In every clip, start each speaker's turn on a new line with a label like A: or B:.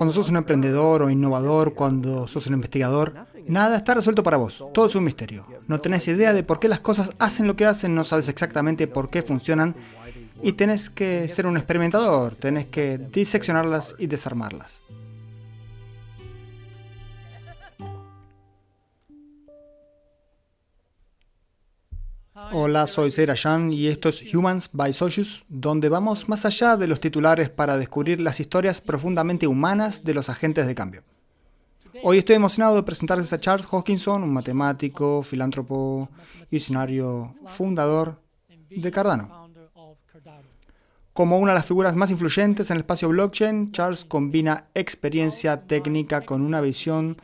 A: Cuando sos un emprendedor o innovador, cuando sos un investigador, nada está resuelto para vos. Todo es un misterio. No tenés idea de por qué las cosas hacen lo que hacen, no sabes exactamente por qué funcionan y tenés que ser un experimentador, tenés que diseccionarlas y desarmarlas. Hola, soy Seira Yan y esto es Humans by Socius, donde vamos más allá de los titulares para descubrir las historias profundamente humanas de los agentes de cambio. Hoy estoy emocionado de presentarles a Charles Hoskinson, un matemático, filántropo y visionario fundador de Cardano. Como una de las figuras más influyentes en el espacio blockchain, Charles combina experiencia técnica con una visión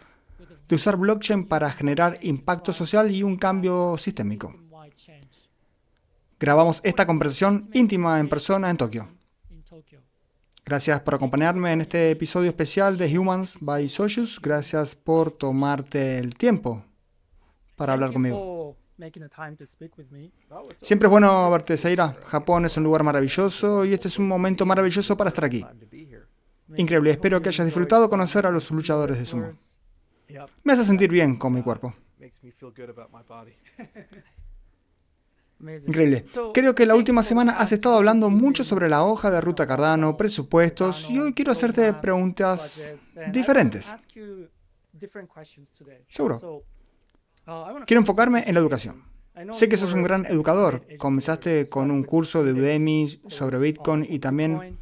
A: de usar blockchain para generar impacto social y un cambio sistémico. Grabamos esta conversación íntima en persona en Tokio. Gracias por acompañarme en este episodio especial de Humans by Socius. Gracias por tomarte el tiempo para hablar conmigo. Siempre es bueno verte, Seira. Japón es un lugar maravilloso y este es un momento maravilloso para estar aquí. Increíble, espero que hayas disfrutado conocer a los luchadores de sumo. Me hace sentir bien con mi cuerpo. Increíble. Creo que la última semana has estado hablando mucho sobre la hoja de ruta Cardano, presupuestos, y hoy quiero hacerte preguntas diferentes. Seguro. Quiero enfocarme en la educación. Sé que sos un gran educador. Comenzaste con un curso de Udemy sobre Bitcoin y también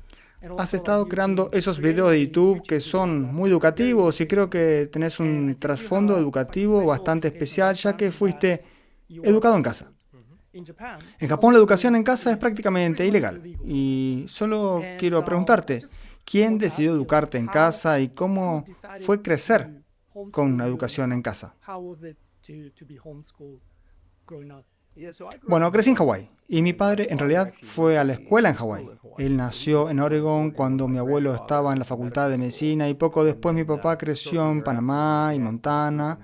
A: has estado creando esos videos de YouTube que son muy educativos y creo que tenés un trasfondo educativo bastante especial ya que fuiste educado en casa. En Japón la educación en casa es prácticamente ilegal y solo quiero preguntarte, ¿quién decidió educarte en casa y cómo fue crecer con una educación en casa? Bueno, crecí en Hawái y mi padre en realidad fue a la escuela en Hawái. Él nació en Oregon cuando mi abuelo estaba en la facultad de medicina y poco después mi papá creció en Panamá y Montana.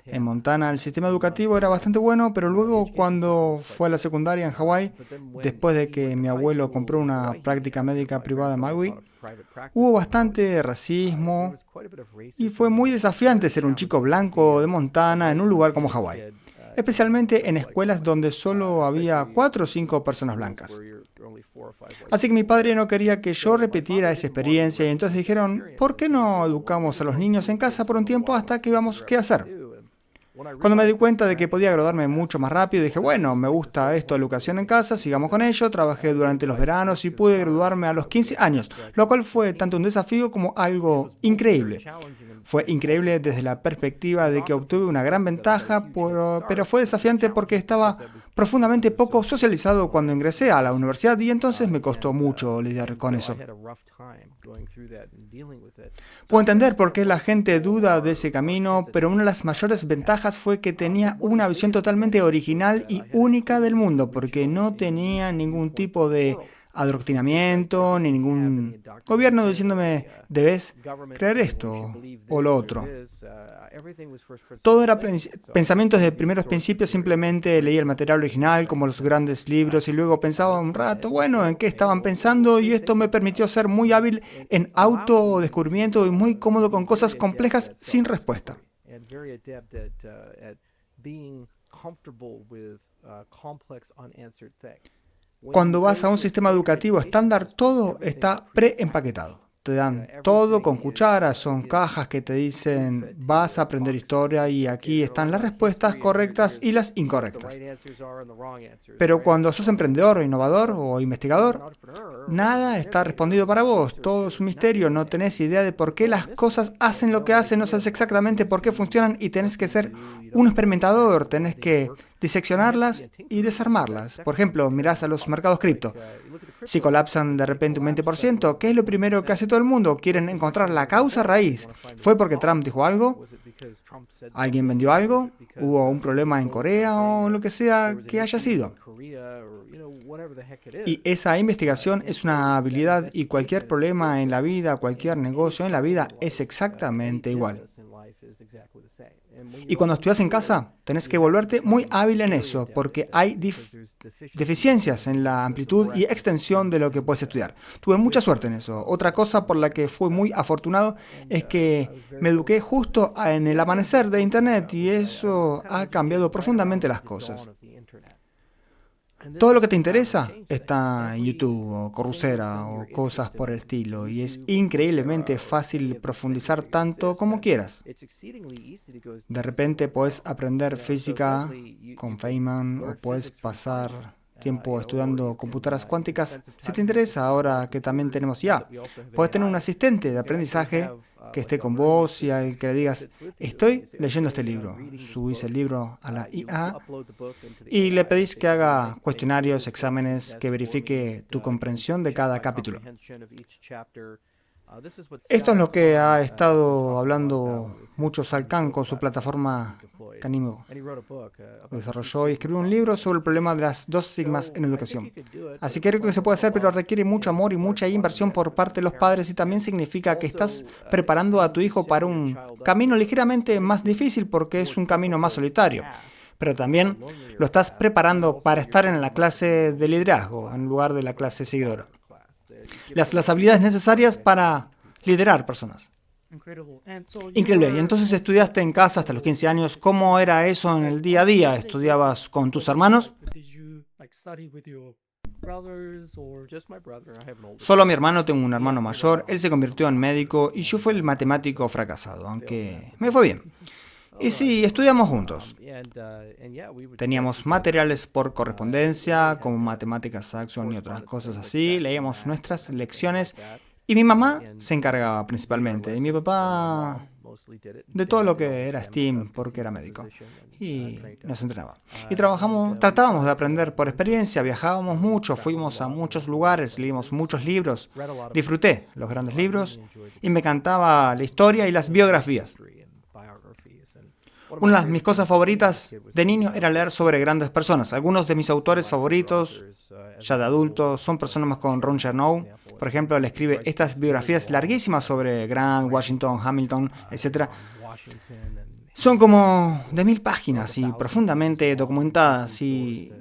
A: En Montana el sistema educativo era bastante bueno, pero luego cuando fue a la secundaria en Hawái, después de que mi abuelo compró una práctica médica privada en Maui, hubo bastante racismo y fue muy desafiante ser un chico blanco de Montana en un lugar como Hawái, especialmente en escuelas donde solo había 4 o 5 personas blancas. Así que mi padre no quería que yo repitiera esa experiencia y entonces dijeron, ¿por qué no educamos a los niños en casa por un tiempo hasta que veamos qué hacer? Cuando me di cuenta de que podía graduarme mucho más rápido, dije, bueno, me gusta esto de educación en casa, sigamos con ello. Trabajé durante los veranos y pude graduarme a los 15 años, lo cual fue tanto un desafío como algo increíble. Fue increíble desde la perspectiva de que obtuve una gran ventaja, pero fue desafiante porque estaba profundamente poco socializado cuando ingresé a la universidad y entonces me costó mucho lidiar con eso. Puedo entender por qué la gente duda de ese camino, pero una de las mayores ventajas fue que tenía una visión totalmente original y única del mundo, porque no tenía ningún tipo de adoctrinamiento, ni ningún gobierno diciéndome, debes creer esto o lo otro. Todo era pensamientos de primeros principios, simplemente leía el material original como los grandes libros y luego pensaba un rato, bueno, en qué estaban pensando y esto me permitió ser muy hábil en autodescubrimiento y muy cómodo con cosas complejas sin respuesta. Cuando vas a un sistema educativo estándar, todo está preempaquetado. Te dan todo con cucharas, son cajas que te dicen vas a aprender historia y aquí están las respuestas correctas y las incorrectas. Pero cuando sos emprendedor o innovador o investigador, nada está respondido para vos, todo es un misterio, no tenés idea de por qué las cosas hacen lo que hacen, no sabes exactamente por qué funcionan y tenés que ser un experimentador, tenés que diseccionarlas y desarmarlas. Por ejemplo, mirás a los mercados cripto. Si colapsan de repente un 20%, ¿qué es lo primero que hace todo el mundo? Quieren encontrar la causa raíz. ¿Fue porque Trump dijo algo? ¿Alguien vendió algo? ¿Hubo un problema en Corea o lo que sea que haya sido? Y esa investigación es una habilidad y cualquier problema en la vida, cualquier negocio en la vida es exactamente igual. Y cuando estudias en casa, tenés que volverte muy hábil en eso, porque hay deficiencias en la amplitud y extensión de lo que puedes estudiar. Tuve mucha suerte en eso. Otra cosa por la que fui muy afortunado es que me eduqué justo en el amanecer de Internet y eso ha cambiado profundamente las cosas. Todo lo que te interesa está en YouTube o Coursera o cosas por el estilo y es increíblemente fácil profundizar tanto como quieras. De repente puedes aprender física con Feynman o puedes pasar tiempo estudiando computadoras cuánticas. Si te interesa, ahora que también tenemos IA, puedes tener un asistente de aprendizaje que esté con vos y al que le digas, estoy leyendo este libro. Subís el libro a la IA y le pedís que haga cuestionarios, exámenes, que verifique tu comprensión de cada capítulo. Esto es lo que ha estado hablando mucho Sal Khan con su plataforma Canimo. Desarrolló y escribió un libro sobre el problema de las dos sigmas en educación. Así que creo que se puede hacer, pero requiere mucho amor y mucha inversión por parte de los padres y también significa que estás preparando a tu hijo para un camino ligeramente más difícil porque es un camino más solitario. Pero también lo estás preparando para estar en la clase de liderazgo en lugar de la clase seguidora. Las habilidades necesarias para liderar personas. Increíble. Y entonces estudiaste en casa hasta los 15 años. ¿Cómo era eso en el día a día? ¿Estudiabas con tus hermanos? Solo mi hermano, tengo un hermano mayor. Él se convirtió en médico y yo fui el matemático fracasado, aunque me fue bien. Y sí, estudiamos juntos. Teníamos materiales por correspondencia, como matemáticas Saxon y otras cosas así. Leíamos nuestras lecciones y mi mamá se encargaba principalmente. Y mi papá de todo lo que era STEAM, porque era médico. Y nos entrenaba. Y tratábamos de aprender por experiencia, viajábamos mucho, fuimos a muchos lugares, leímos muchos libros. Disfruté los grandes libros y me encantaba la historia y las biografías. Una de mis cosas favoritas de niño era leer sobre grandes personas. Algunos de mis autores favoritos, ya de adultos, son personas como Ron Chernow. Por ejemplo, él escribe estas biografías larguísimas sobre Grant, Washington, Hamilton, etc. Son como de 1000 páginas y profundamente documentadas y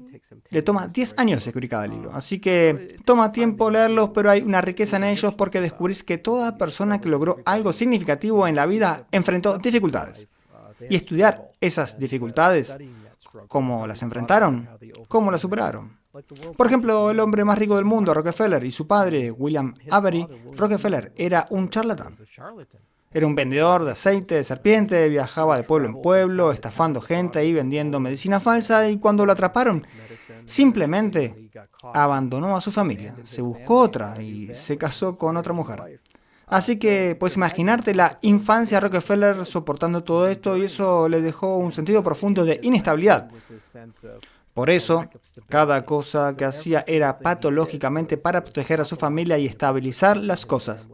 A: le toma 10 años escribir cada libro. Así que toma tiempo leerlos, pero hay una riqueza en ellos porque descubrís que toda persona que logró algo significativo en la vida enfrentó dificultades. Y estudiar esas dificultades, cómo las enfrentaron, cómo las superaron. Por ejemplo, el hombre más rico del mundo, Rockefeller, y su padre, William Avery Rockefeller, era un charlatán. Era un vendedor de aceite de serpiente, viajaba de pueblo en pueblo, estafando gente y vendiendo medicina falsa, y cuando lo atraparon, simplemente abandonó a su familia, se buscó otra y se casó con otra mujer. Así que puedes imaginarte la infancia de Rockefeller soportando todo esto y eso le dejó un sentido profundo de inestabilidad. Por eso, cada cosa que hacía era patológicamente para proteger a su familia y estabilizar las cosas.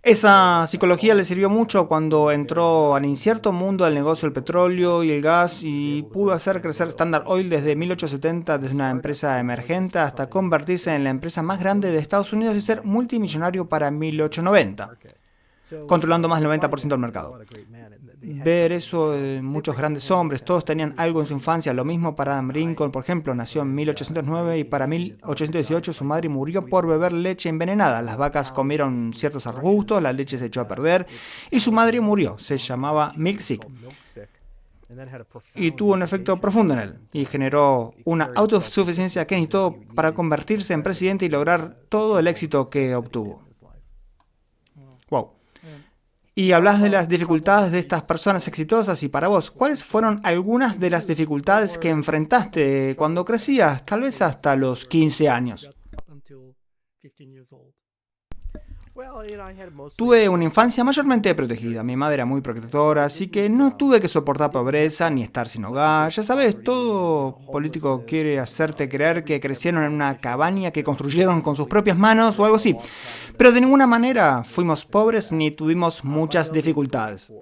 A: Esa psicología le sirvió mucho cuando entró al incierto mundo del negocio del petróleo y el gas y pudo hacer crecer Standard Oil desde 1870, desde una empresa emergente hasta convertirse en la empresa más grande de Estados Unidos y ser multimillonario para 1890, controlando más del 90% del mercado. Ver eso en muchos grandes hombres, todos tenían algo en su infancia. Lo mismo para Abraham Lincoln, por ejemplo, nació en 1809 y para 1818 su madre murió por beber leche envenenada. Las vacas comieron ciertos arbustos, la leche se echó a perder y su madre murió. Se llamaba Milk Sick. Y tuvo un efecto profundo en él y generó una autosuficiencia que necesitó para convertirse en presidente y lograr todo el éxito que obtuvo. Wow. Y hablas de las dificultades de estas personas exitosas y para vos, ¿cuáles fueron algunas de las dificultades que enfrentaste cuando crecías, tal vez hasta los 15 años? Tuve una infancia mayormente protegida. Mi madre era muy protectora, así que no tuve que soportar pobreza ni estar sin hogar. Ya sabes, todo político quiere hacerte creer que crecieron en una cabaña que construyeron con sus propias manos o algo así. Pero de ninguna manera fuimos pobres ni tuvimos muchas dificultades.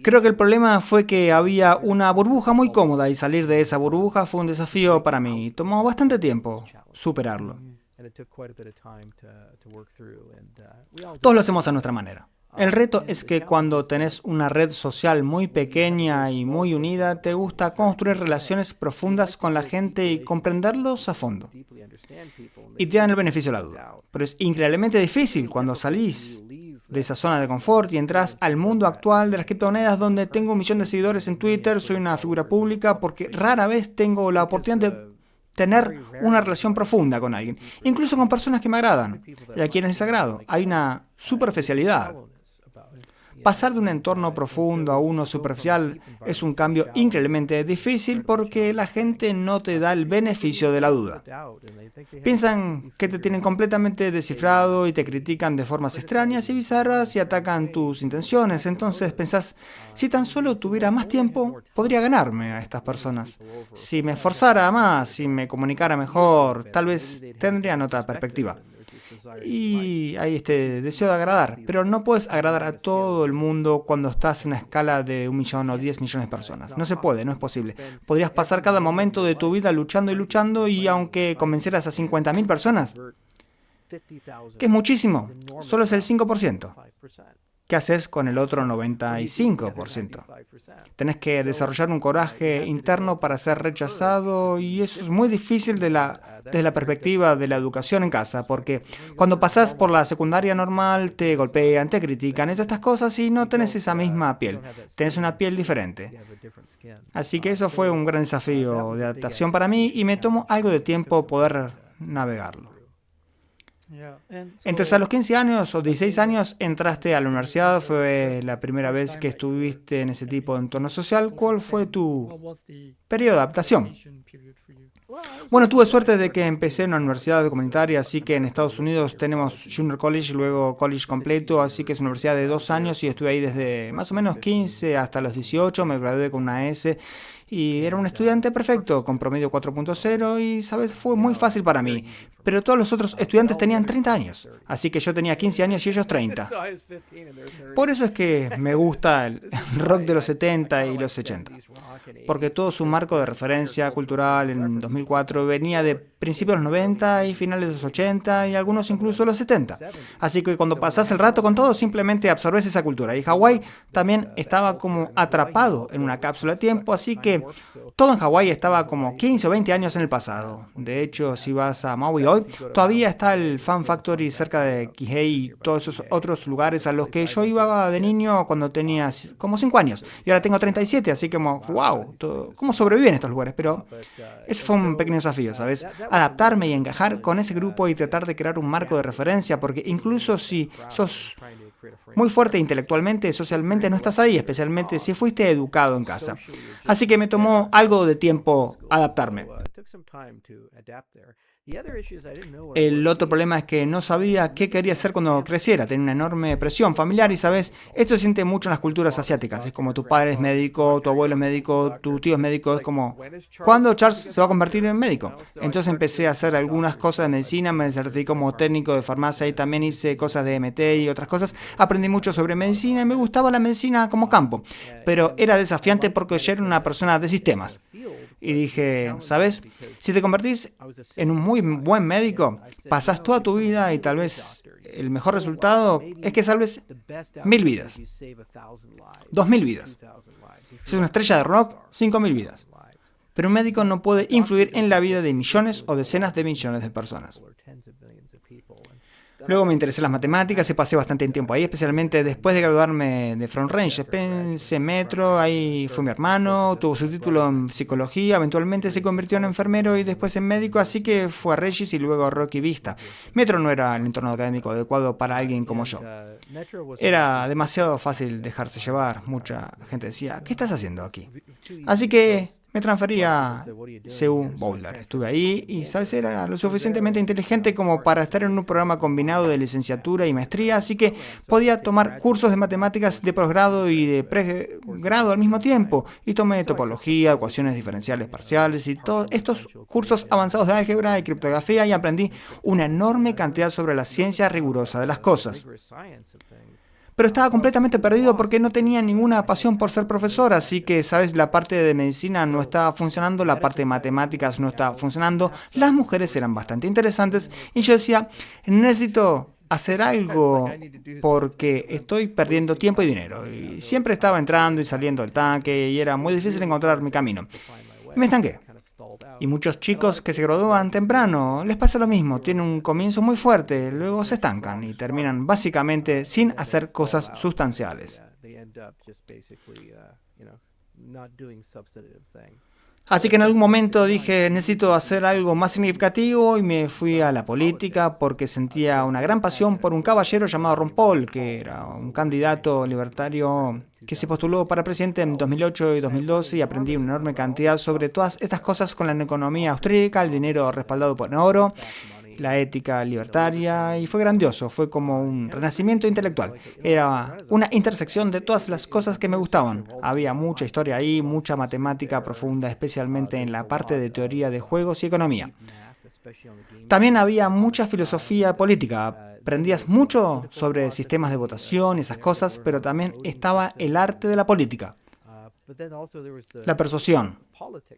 A: Creo que el problema fue que había una burbuja muy cómoda y salir de esa burbuja fue un desafío para mí. Tomó bastante tiempo superarlo. Todos lo hacemos a nuestra manera. El reto es que cuando tenés una red social muy pequeña y muy unida, te gusta construir relaciones profundas con la gente y comprenderlos a fondo. Y te dan el beneficio de la duda. Pero es increíblemente difícil cuando salís de esa zona de confort y entras al mundo actual de las criptomonedas, donde tengo 1 millón de seguidores en Twitter, soy una figura pública, porque rara vez tengo la oportunidad de tener una relación profunda con alguien, incluso con personas que me agradan y a quienes les agrado. Hay una superficialidad. Pasar de un entorno profundo a uno superficial es un cambio increíblemente difícil porque la gente no te da el beneficio de la duda. Piensan que te tienen completamente descifrado y te critican de formas extrañas y bizarras y atacan tus intenciones. Entonces pensás, si tan solo tuviera más tiempo, podría ganarme a estas personas. Si me esforzara más, si me comunicara mejor, tal vez tendrían otra perspectiva. Y hay este deseo de agradar, pero no puedes agradar a todo el mundo cuando estás en una escala de 1 millón o 10 millones de personas. No se puede, no es posible. Podrías pasar cada momento de tu vida luchando y luchando y aunque convencieras a 50.000 personas, que es muchísimo, solo es el 5%. ¿Qué haces con el otro 95%? Tenés que desarrollar un coraje interno para ser rechazado y eso es muy difícil desde la perspectiva de la educación en casa, porque cuando pasás por la secundaria normal te golpean, te critican y todas estas cosas y no tenés esa misma piel, tenés una piel diferente. Así que eso fue un gran desafío de adaptación para mí y me tomó algo de tiempo poder navegarlo. Entonces a los 15 años o 16 años entraste a la universidad, fue la primera vez que estuviste en ese tipo de entorno social. ¿Cuál fue tu periodo de adaptación? Bueno, tuve suerte de que empecé en una universidad comunitaria, así que en Estados Unidos tenemos Junior College, luego College completo, así que es una universidad de 2 años y estuve ahí desde más o menos 15 hasta los 18, me gradué con una S. Y era un estudiante perfecto, con promedio 4.0 y, ¿sabes? Fue muy fácil para mí. Pero todos los otros estudiantes tenían 30 años, así que yo tenía 15 años y ellos 30. Por eso es que me gusta el rock de los 70 y los 80. Porque todo su marco de referencia cultural en 2004 venía de principios de los 90 y finales de los 80 y algunos incluso los 70. Así que cuando pasás el rato con todo, simplemente absorbes esa cultura. Y Hawái también estaba como atrapado en una cápsula de tiempo, así que todo en Hawái estaba como 15 o 20 años en el pasado. De hecho, si vas a Maui hoy, todavía está el Fan Factory cerca de Kihei y todos esos otros lugares a los que yo iba de niño cuando tenía como 5 años. Y ahora tengo 37, así como, wow, ¿cómo sobreviven en estos lugares? Pero ese fue un pequeño desafío, ¿sabes? Adaptarme y encajar con ese grupo y tratar de crear un marco de referencia, porque incluso si sos muy fuerte intelectualmente, socialmente no estás ahí, especialmente si fuiste educado en casa. Así que me tomó algo de tiempo adaptarme. El otro problema es que no sabía qué quería hacer cuando creciera. Tenía una enorme presión familiar y, ¿sabes? Esto se siente mucho en las culturas asiáticas. Es como tu padre es médico, tu abuelo es médico, tu tío es médico. Es como, ¿cuándo Charles se va a convertir en médico? Entonces empecé a hacer algunas cosas de medicina, me certifiqué como técnico de farmacia y también hice cosas de MT y otras cosas. Aprendí mucho sobre medicina y me gustaba la medicina como campo. Pero era desafiante porque yo era una persona de sistemas. Y dije, ¿sabes? Si te convertís en un muy buen médico, pasás toda tu vida y tal vez el mejor resultado es que salves 1.000 vidas. 2.000 vidas. Si es una estrella de rock, 5.000 vidas. Pero un médico no puede influir en la vida de millones o decenas de millones de personas. Luego me interesé en las matemáticas y pasé bastante tiempo ahí, especialmente después de graduarme de Front Range. Pensé en Metro, ahí fue mi hermano, tuvo su título en psicología, eventualmente se convirtió en enfermero y después en médico, así que fue a Regis y luego a Rocky Vista. Metro no era el entorno académico adecuado para alguien como yo. Era demasiado fácil dejarse llevar, mucha gente decía, ¿qué estás haciendo aquí? Así que me transferí a CU Boulder. Estuve ahí y, ¿sabes? Era lo suficientemente inteligente como para estar en un programa combinado de licenciatura y maestría, así que podía tomar cursos de matemáticas de posgrado y de pregrado al mismo tiempo. Y tomé topología, ecuaciones diferenciales parciales y todos estos cursos avanzados de álgebra y criptografía y aprendí una enorme cantidad sobre la ciencia rigurosa de las cosas. pero estaba completamente perdido porque no tenía ninguna pasión por ser profesor, así que, ¿sabes? La parte de medicina no estaba funcionando, la parte de matemáticas no estaba funcionando, las mujeres eran bastante interesantes y yo decía, necesito hacer algo porque estoy perdiendo tiempo y dinero. Y siempre estaba entrando y saliendo del tanque y era muy difícil encontrar mi camino. Y me estanqué. Y muchos chicos que se gradúan temprano les pasa lo mismo, tienen un comienzo muy fuerte, luego se estancan y terminan básicamente sin hacer cosas sustanciales. Así que en algún momento dije, necesito hacer algo más significativo y me fui a la política porque sentía una gran pasión por un caballero llamado Ron Paul, que era un candidato libertario que se postuló para presidente en 2008 y 2012 y aprendí una enorme cantidad sobre todas estas cosas con la economía austríaca, el dinero respaldado por oro, la ética libertaria, y fue grandioso, fue como un renacimiento intelectual. Era una intersección de todas las cosas que me gustaban. Había mucha historia ahí, mucha matemática profunda, especialmente en la parte de teoría de juegos y economía. También había mucha filosofía política. Aprendías mucho sobre sistemas de votación y esas cosas, pero también estaba el arte de la política. La persuasión,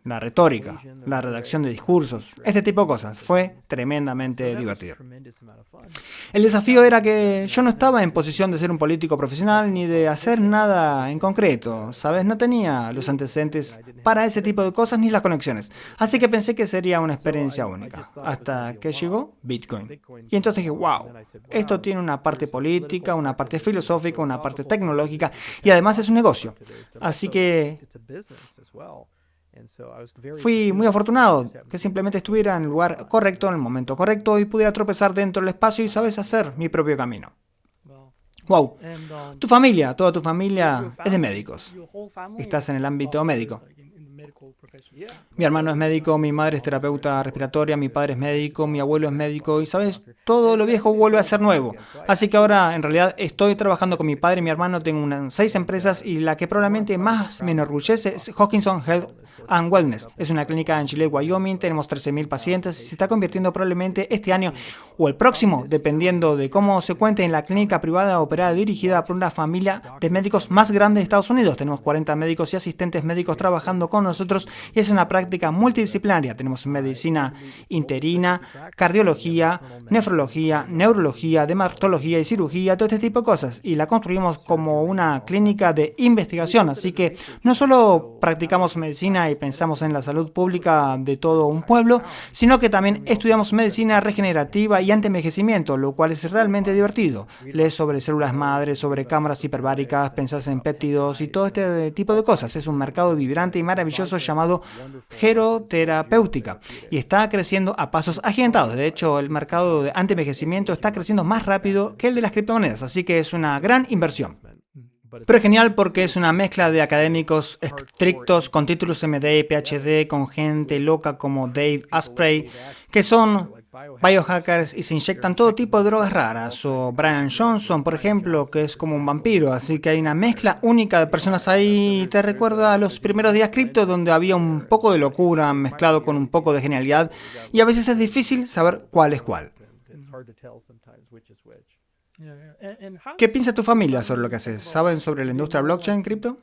A: la retórica, la redacción de discursos, este tipo de cosas. Fue tremendamente divertido. El desafío era que yo no estaba en posición de ser un político profesional ni de hacer nada en concreto, ¿sabes? No tenía los antecedentes para ese tipo de cosas ni las conexiones. Así que pensé que sería una experiencia única, hasta que llegó Bitcoin. Y entonces dije, wow, esto tiene una parte política, una parte filosófica, una parte tecnológica y además es un negocio. Así que fui muy afortunado que simplemente estuviera en el lugar correcto, en el momento correcto y pudiera tropezar dentro del espacio y, sabes, hacer mi propio camino. Wow. Tu familia, toda tu familia es de médicos. Estás en el ámbito médico. Mi hermano es médico, mi madre es terapeuta respiratoria, mi padre es médico, mi abuelo es médico y, ¿sabes? Todo lo viejo vuelve a ser nuevo. Así que ahora, en realidad, estoy trabajando con mi padre y mi hermano. Tengo 6 empresas y la que probablemente más me enorgullece es Hawkinson Health and Wellness. Es una clínica en Chile, Wyoming. Tenemos 13.000 pacientes y se está convirtiendo probablemente este año o el próximo, dependiendo de cómo se cuente, en la clínica privada operada y dirigida por una familia de médicos más grande de Estados Unidos. Tenemos 40 médicos y asistentes médicos trabajando con nosotros y es una práctica multidisciplinaria. Tenemos medicina interina, cardiología, nefrología, neurología, dermatología y cirugía, todo este tipo de cosas. Y la construimos como una clínica de investigación. Así que no solo practicamos medicina y pensamos en la salud pública de todo un pueblo, sino que también estudiamos medicina regenerativa y antienvejecimiento, lo cual es realmente divertido. Lees sobre células madre, sobre cámaras hiperbáricas, pensás en péptidos y todo este tipo de cosas. Es un mercado vibrante y maravilloso llamado geroterapéutica y está creciendo a pasos agigantados. De hecho, el mercado de antienvejecimiento está creciendo más rápido que el de las criptomonedas, así que es una gran inversión. Pero es genial porque es una mezcla de académicos estrictos con títulos MD y PhD, con gente loca como Dave Asprey, que son biohackers y se inyectan todo tipo de drogas raras, o Brian Johnson, por ejemplo, que es como un vampiro, así que hay una mezcla única de personas ahí. Te recuerda a los primeros días cripto, donde había un poco de locura mezclado con un poco de genialidad, y a veces es difícil saber cuál es cuál. ¿Qué piensa tu familia sobre lo que haces? ¿Saben sobre la industria blockchain, cripto?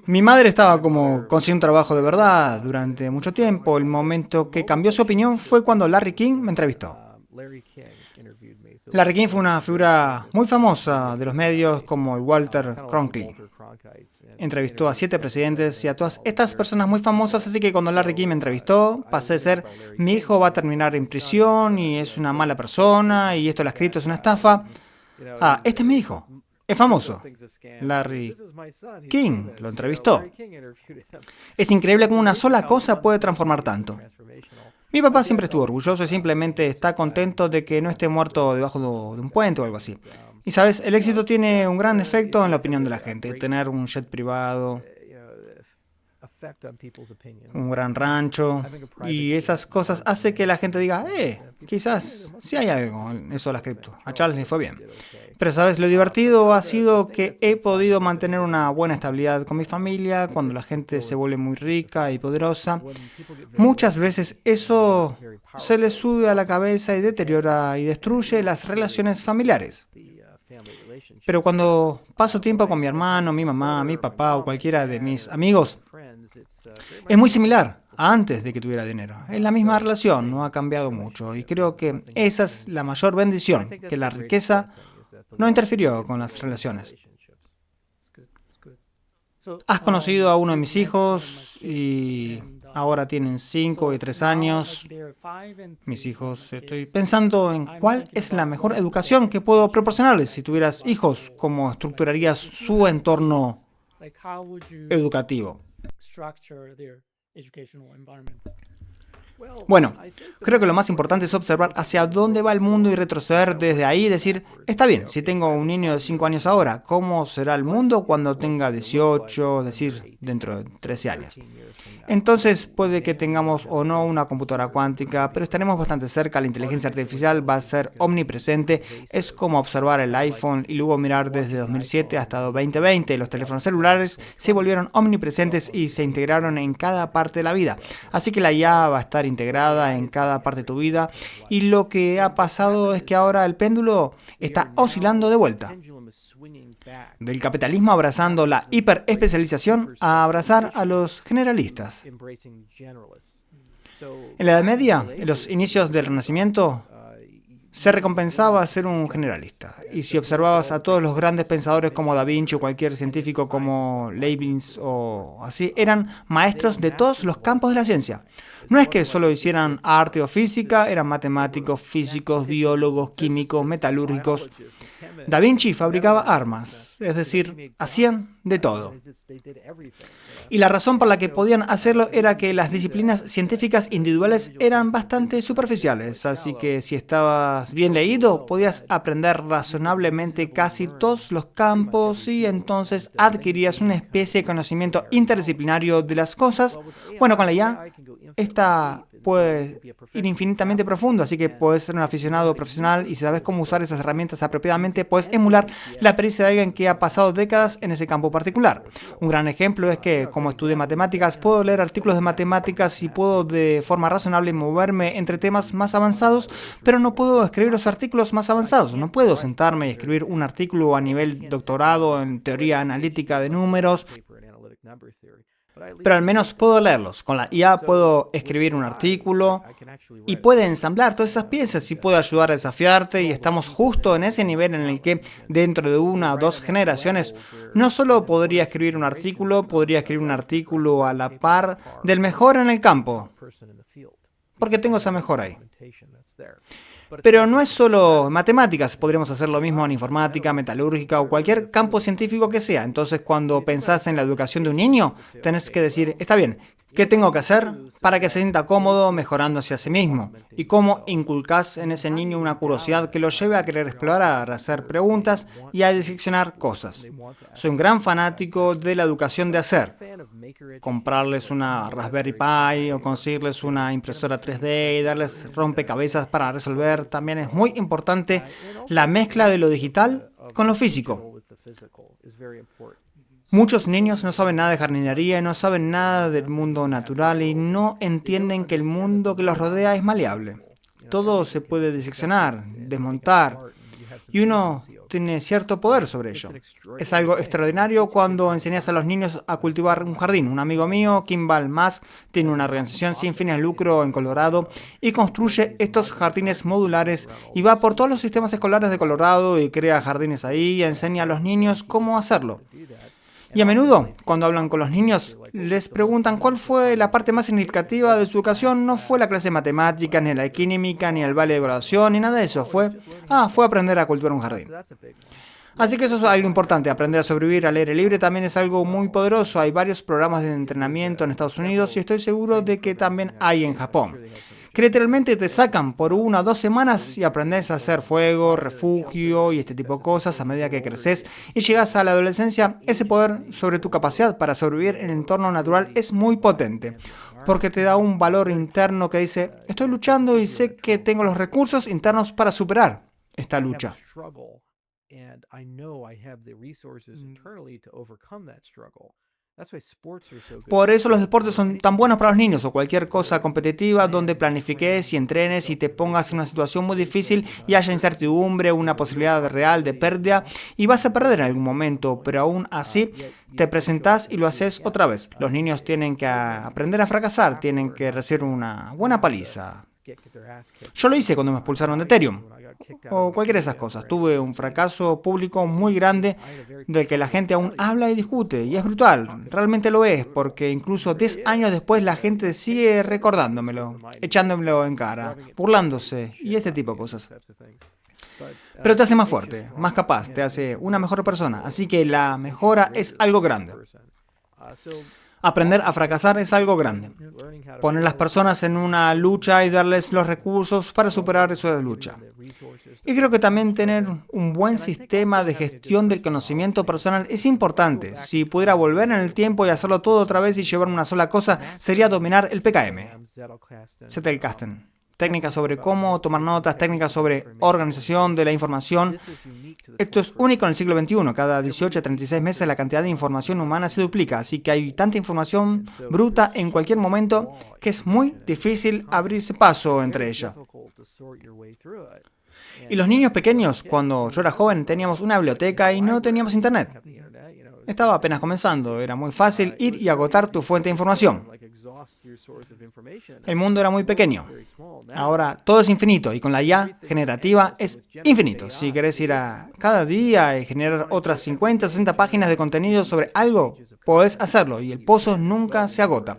A: Mi madre estaba como consiguiendo un trabajo de verdad durante mucho tiempo. El momento que cambió su opinión fue cuando Larry King me entrevistó. Larry King fue una figura muy famosa de los medios como el Walter Cronkite. Entrevistó a 7 presidentes y a todas estas personas muy famosas, así que cuando Larry King me entrevistó, pasé de ser mi hijo va a terminar en prisión y es una mala persona y esto de las cripto es una estafa. Este es mi hijo. Es famoso. Larry King lo entrevistó. Es increíble cómo una sola cosa puede transformar tanto. Mi papá siempre estuvo orgulloso y simplemente está contento de que no esté muerto debajo de un puente o algo así. Y sabes, el éxito tiene un gran efecto en la opinión de la gente. Tener un jet privado, un gran rancho y esas cosas hace que la gente diga, quizás sí hay algo en eso de las cripto. A Charles le fue bien. Pero, ¿sabes? Lo divertido ha sido que he podido mantener una buena estabilidad con mi familia cuando la gente se vuelve muy rica y poderosa. Muchas veces eso se les sube a la cabeza y deteriora y destruye las relaciones familiares. Pero cuando paso tiempo con mi hermano, mi mamá, mi papá o cualquiera de mis amigos, es muy similar a antes de que tuviera dinero. Es la misma relación, no ha cambiado mucho. Y creo que esa es la mayor bendición, que la riqueza no interfirió con las relaciones. Has conocido a uno de mis hijos y ahora tienen 5 y 3 años. Mis hijos, estoy pensando en cuál es la mejor educación que puedo proporcionarles. Si tuvieras hijos, ¿cómo estructurarías su entorno educativo? Bueno, creo que lo más importante es observar hacia dónde va el mundo y retroceder desde ahí y decir, está bien, si tengo un niño de 5 años ahora, ¿cómo será el mundo cuando tenga 18, es decir, dentro de 13 años? Entonces puede que tengamos o no una computadora cuántica, pero estaremos bastante cerca, la inteligencia artificial va a ser omnipresente, es como observar el iPhone y luego mirar desde 2007 hasta 2020, los teléfonos celulares se volvieron omnipresentes y se integraron en cada parte de la vida, así que la IA va a estar integrada en cada parte de tu vida y lo que ha pasado es que ahora el péndulo está oscilando de vuelta. Del capitalismo abrazando la hiperespecialización a abrazar a los generalistas. En la Edad Media, en los inicios del Renacimiento, se recompensaba ser un generalista. Y si observabas a todos los grandes pensadores como Da Vinci o cualquier científico como Leibniz o así, eran maestros de todos los campos de la ciencia. No es que solo hicieran arte o física, eran matemáticos, físicos, biólogos, químicos, metalúrgicos. Da Vinci fabricaba armas, es decir, hacían de todo. Y la razón por la que podían hacerlo era que las disciplinas científicas individuales eran bastante superficiales, así que si estabas bien leído, podías aprender razonablemente casi todos los campos y entonces adquirías una especie de conocimiento interdisciplinario de las cosas. Bueno, con la IA, esta puede ir infinitamente profundo, así que puedes ser un aficionado profesional y si sabes cómo usar esas herramientas apropiadamente, puedes emular la pericia de alguien que ha pasado décadas en ese campo particular. Un gran ejemplo es que, como estudié matemáticas, puedo leer artículos de matemáticas y puedo de forma razonable moverme entre temas más avanzados, pero no puedo escribir los artículos más avanzados. No puedo sentarme y escribir un artículo a nivel doctorado en teoría analítica de números, pero al menos puedo leerlos. Con la IA puedo escribir un artículo y puede ensamblar todas esas piezas y puede ayudar a desafiarte y estamos justo en ese nivel en el que dentro de 1 o 2 generaciones no solo podría escribir un artículo a la par del mejor en el campo, porque tengo esa mejora ahí. Pero no es solo matemáticas, podríamos hacer lo mismo en informática, metalúrgica o cualquier campo científico que sea. Entonces, cuando pensás en la educación de un niño, tenés que decir, está bien, ¿qué tengo que hacer para que se sienta cómodo mejorándose a sí mismo? Y cómo inculcás en ese niño una curiosidad que lo lleve a querer explorar, a hacer preguntas y a diseccionar cosas. Soy un gran fanático de la educación de hacer. Comprarles una Raspberry Pi o conseguirles una impresora 3D y darles rompecabezas para resolver. También es muy importante la mezcla de lo digital con lo físico. Muchos niños no saben nada de jardinería, no saben nada del mundo natural y no entienden que el mundo que los rodea es maleable. Todo se puede diseccionar, desmontar y uno tiene cierto poder sobre ello. Es algo extraordinario cuando enseñas a los niños a cultivar un jardín. Un amigo mío, Kimball Musk, tiene una organización sin fines de lucro en Colorado y construye estos jardines modulares y va por todos los sistemas escolares de Colorado y crea jardines ahí y enseña a los niños cómo hacerlo. Y a menudo, cuando hablan con los niños, les preguntan cuál fue la parte más significativa de su educación. No fue la clase de matemáticas, ni la química, ni el baile de graduación, ni nada de eso. Fue aprender a cultivar un jardín. Así que eso es algo importante. Aprender a sobrevivir al aire libre también es algo muy poderoso. Hay varios programas de entrenamiento en Estados Unidos y estoy seguro de que también hay en Japón. Que literalmente te sacan por 1 o 2 semanas y aprendes a hacer fuego, refugio y este tipo de cosas a medida que creces y llegas a la adolescencia. Ese poder sobre tu capacidad para sobrevivir en el entorno natural es muy potente. porque te da un valor interno que dice, estoy luchando y sé que tengo los recursos internos para superar esta lucha. Por eso los deportes son tan buenos para los niños, o cualquier cosa competitiva donde planifiques y entrenes y te pongas en una situación muy difícil y haya incertidumbre, una posibilidad real de pérdida, y vas a perder en algún momento, pero aún así te presentás y lo haces otra vez. Los niños tienen que aprender a fracasar, tienen que recibir una buena paliza. Yo lo hice cuando me expulsaron de Ethereum, o cualquiera de esas cosas. Tuve un fracaso público muy grande del que la gente aún habla y discute, y es brutal, realmente lo es, porque incluso 10 años después la gente sigue recordándomelo, echándomelo en cara, burlándose y este tipo de cosas. Pero te hace más fuerte, más capaz, te hace una mejor persona, así que la mejora es algo grande. Aprender a fracasar es algo grande. Poner a las personas en una lucha y darles los recursos para superar esa lucha. Y creo que también tener un buen sistema de gestión del conocimiento personal es importante. Si pudiera volver en el tiempo y hacerlo todo otra vez y llevar una sola cosa, sería dominar el PKM. Zettelkasten. Técnicas sobre cómo tomar notas, técnicas sobre organización de la información. Esto es único en el siglo XXI. Cada 18 a 36 meses la cantidad de información humana se duplica, así que hay tanta información bruta en cualquier momento que es muy difícil abrirse paso entre ella. Y los niños pequeños, cuando yo era joven, teníamos una biblioteca y no teníamos internet. Estaba apenas comenzando, era muy fácil ir y agotar tu fuente de información. El mundo era muy pequeño. Ahora todo es infinito y con la IA generativa es infinito. Si querés ir a cada día y generar otras 50 o 60 páginas de contenido sobre algo, podés hacerlo y el pozo nunca se agota.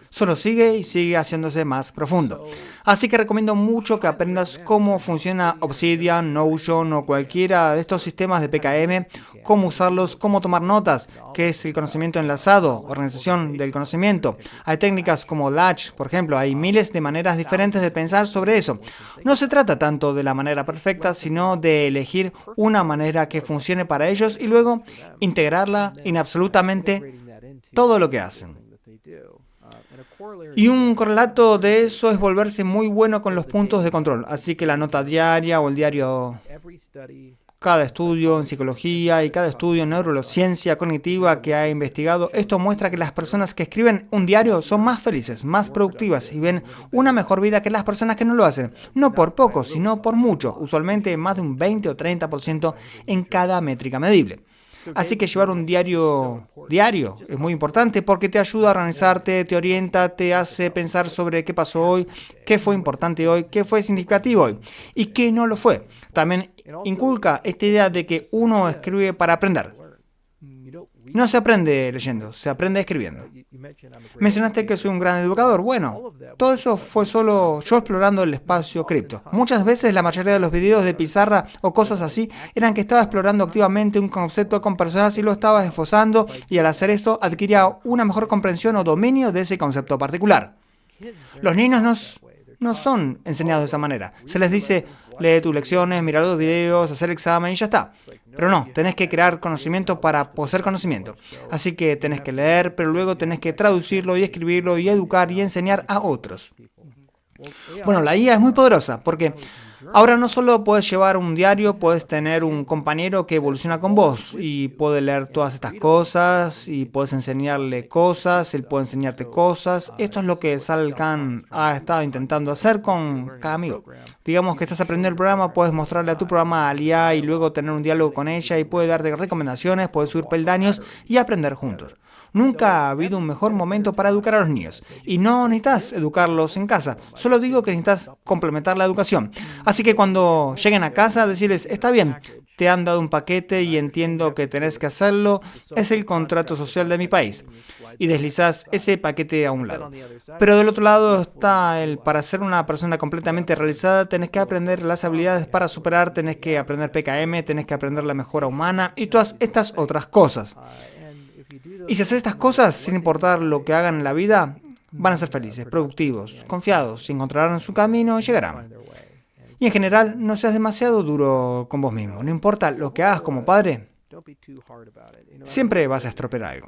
A: Solo sigue y sigue haciéndose más profundo. Así que recomiendo mucho que aprendas cómo funciona Obsidian, Notion o cualquiera de estos sistemas de PKM, cómo usarlos, cómo tomar notas, qué es el conocimiento enlazado, organización del conocimiento. Hay técnicas como Latch, por ejemplo, hay miles de maneras diferentes de pensar sobre eso. No se trata tanto de la manera perfecta, sino de elegir una manera que funcione para ellos y luego integrarla en absolutamente todo lo que hacen. Y un correlato de eso es volverse muy bueno con los puntos de control. Así que la nota diaria o el diario, cada estudio en psicología y cada estudio en neurociencia cognitiva que ha investigado, esto muestra que las personas que escriben un diario son más felices, más productivas y ven una mejor vida que las personas que no lo hacen. No por poco, sino por mucho, usualmente más de un 20 o 30% en cada métrica medible. Así que llevar un diario es muy importante porque te ayuda a organizarte, te orienta, te hace pensar sobre qué pasó hoy, qué fue importante hoy, qué fue significativo hoy y qué no lo fue. También inculca esta idea de que uno escribe para aprender. No se aprende leyendo, se aprende escribiendo. Mencionaste que soy un gran educador. Bueno, todo eso fue solo yo explorando el espacio cripto. Muchas veces la mayoría de los videos de pizarra o cosas así eran que estaba explorando activamente un concepto con personas y lo estaba esbozando y al hacer esto adquiría una mejor comprensión o dominio de ese concepto particular. Los niños no son enseñados de esa manera. Se les dice, lee tus lecciones, mira los videos, hacer el examen y ya está. Pero no, tenés que crear conocimiento para poseer conocimiento. Así que tenés que leer, pero luego tenés que traducirlo y escribirlo y educar y enseñar a otros. Bueno, la IA es muy poderosa porque ahora no solo puedes llevar un diario, puedes tener un compañero que evoluciona con vos y puede leer todas estas cosas y puedes enseñarle cosas, él puede enseñarte cosas. Esto es lo que Sal Khan ha estado intentando hacer con cada amigo. Digamos que estás aprendiendo el programa, puedes mostrarle a tu programa al IA y luego tener un diálogo con ella y puede darte recomendaciones, puedes subir peldaños y aprender juntos. Nunca ha habido un mejor momento para educar a los niños. Y no necesitas educarlos en casa. Solo digo que necesitas complementar la educación. Así que cuando lleguen a casa, decirles, está bien, te han dado un paquete y entiendo que tenés que hacerlo. Es el contrato social de mi país. Y deslizás ese paquete a un lado. Pero del otro lado está el para ser una persona completamente realizada, tenés que aprender las habilidades para superar, tenés que aprender PKM, tenés que aprender la mejora humana y todas estas otras cosas. Y si haces estas cosas, sin importar lo que hagan en la vida, van a ser felices, productivos, confiados, encontrarán su camino y llegarán. Y en general, no seas demasiado duro con vos mismo. No importa lo que hagas como padre, siempre vas a estropear algo.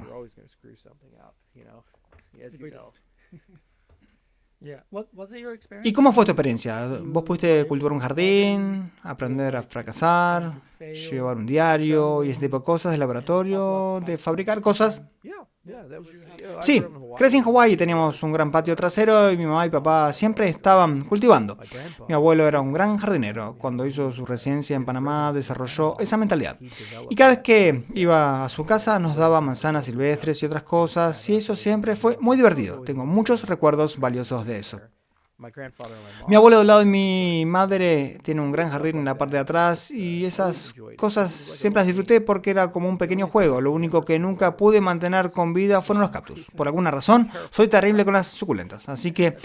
A: ¿Y cómo fue tu experiencia? ¿Vos pudiste cultivar un jardín, aprender a fracasar, llevar un diario y ese tipo de cosas de laboratorio, de fabricar cosas? Sí, crecí en Hawái y teníamos un gran patio trasero y mi mamá y papá siempre estaban cultivando. Mi abuelo era un gran jardinero. Cuando hizo su residencia en Panamá desarrolló esa mentalidad. Y cada vez que iba a su casa nos daba manzanas silvestres y otras cosas y eso siempre fue muy divertido. Tengo muchos recuerdos valiosos de eso. Mi abuelo del lado de mi madre tiene un gran jardín en la parte de atrás y esas cosas siempre las disfruté porque era como un pequeño juego. Lo único que nunca pude mantener con vida fueron los cactus. Por alguna razón, soy terrible con las suculentas, así que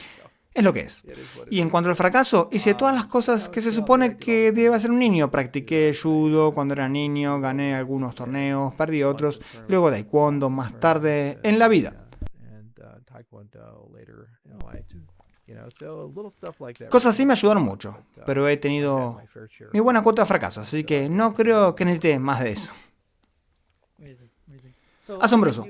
A: es lo que es. Y en cuanto al fracaso, hice todas las cosas que se supone que debe hacer un niño. Practiqué judo cuando era niño, gané algunos torneos, perdí otros, luego taekwondo más tarde en la vida. Cosas así me ayudaron mucho, pero he tenido mi buena cuota de fracasos, así que no creo que necesite más de eso. Asombroso.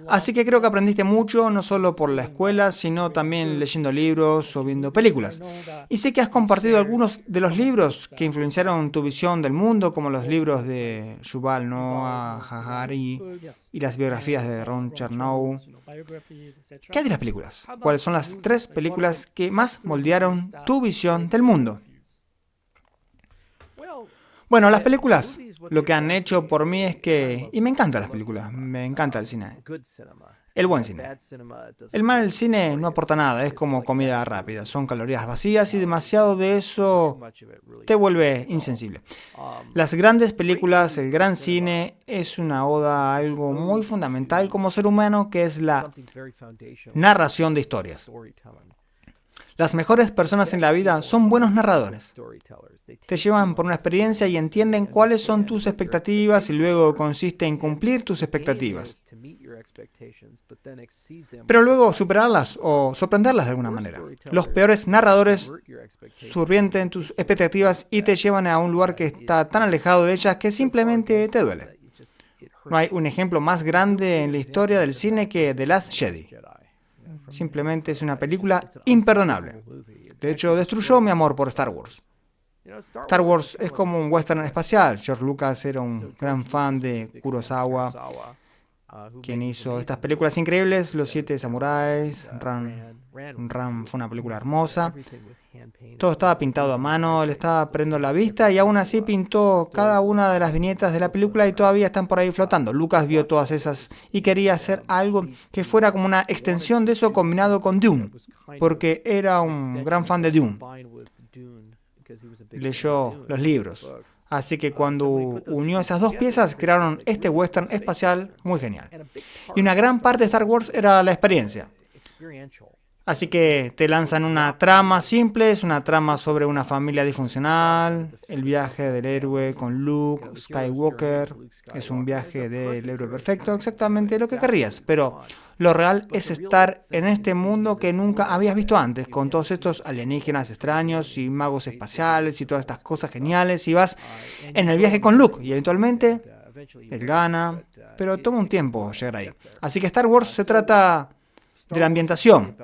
A: Así que creo que aprendiste mucho, no solo por la escuela, sino también leyendo libros o viendo películas. Y sé que has compartido algunos de los libros que influenciaron tu visión del mundo, como los libros de Yuval Noah Harari y las biografías de Ron Chernow. ¿Qué hay de las películas? ¿Cuáles son las 3 películas que más moldearon tu visión del mundo? Bueno, las películas, lo que han hecho por mí es que... Y me encantan las películas, me encanta el cine. El buen cine. El mal cine no aporta nada, es como comida rápida. Son calorías vacías y demasiado de eso te vuelve insensible. Las grandes películas, el gran cine, es una oda a algo muy fundamental como ser humano, que es la narración de historias. Las mejores personas en la vida son buenos narradores. Te llevan por una experiencia y entienden cuáles son tus expectativas y luego consiste en cumplir tus expectativas. Pero luego superarlas o sorprenderlas de alguna manera. Los peores narradores surrienten tus expectativas y te llevan a un lugar que está tan alejado de ellas que simplemente te duele. No hay un ejemplo más grande en la historia del cine que The Last Jedi. Simplemente es una película imperdonable. De hecho, destruyó mi amor por Star Wars. Star Wars es como un western espacial. George Lucas era un gran fan de Kurosawa, quien hizo estas películas increíbles, Los 7 Samuráis, Ram fue una película hermosa. Todo estaba pintado a mano, él estaba perdiendo la vista y aún así pintó cada una de las viñetas de la película y todavía están por ahí flotando. Lucas vio todas esas y quería hacer algo que fuera como una extensión de eso combinado con Dune, porque era un gran fan de Dune. Leyó los libros. Así que cuando unió esas dos piezas, crearon este western espacial muy genial. Y una gran parte de Star Wars era la experiencia. Así que te lanzan una trama simple, es una trama sobre una familia disfuncional, el viaje del héroe con Luke Skywalker, es un viaje del héroe perfecto, exactamente lo que querrías, pero lo real es estar en este mundo que nunca habías visto antes, con todos estos alienígenas extraños y magos espaciales y todas estas cosas geniales, y vas en el viaje con Luke y eventualmente él gana, pero toma un tiempo llegar ahí. Así que Star Wars se trata de la ambientación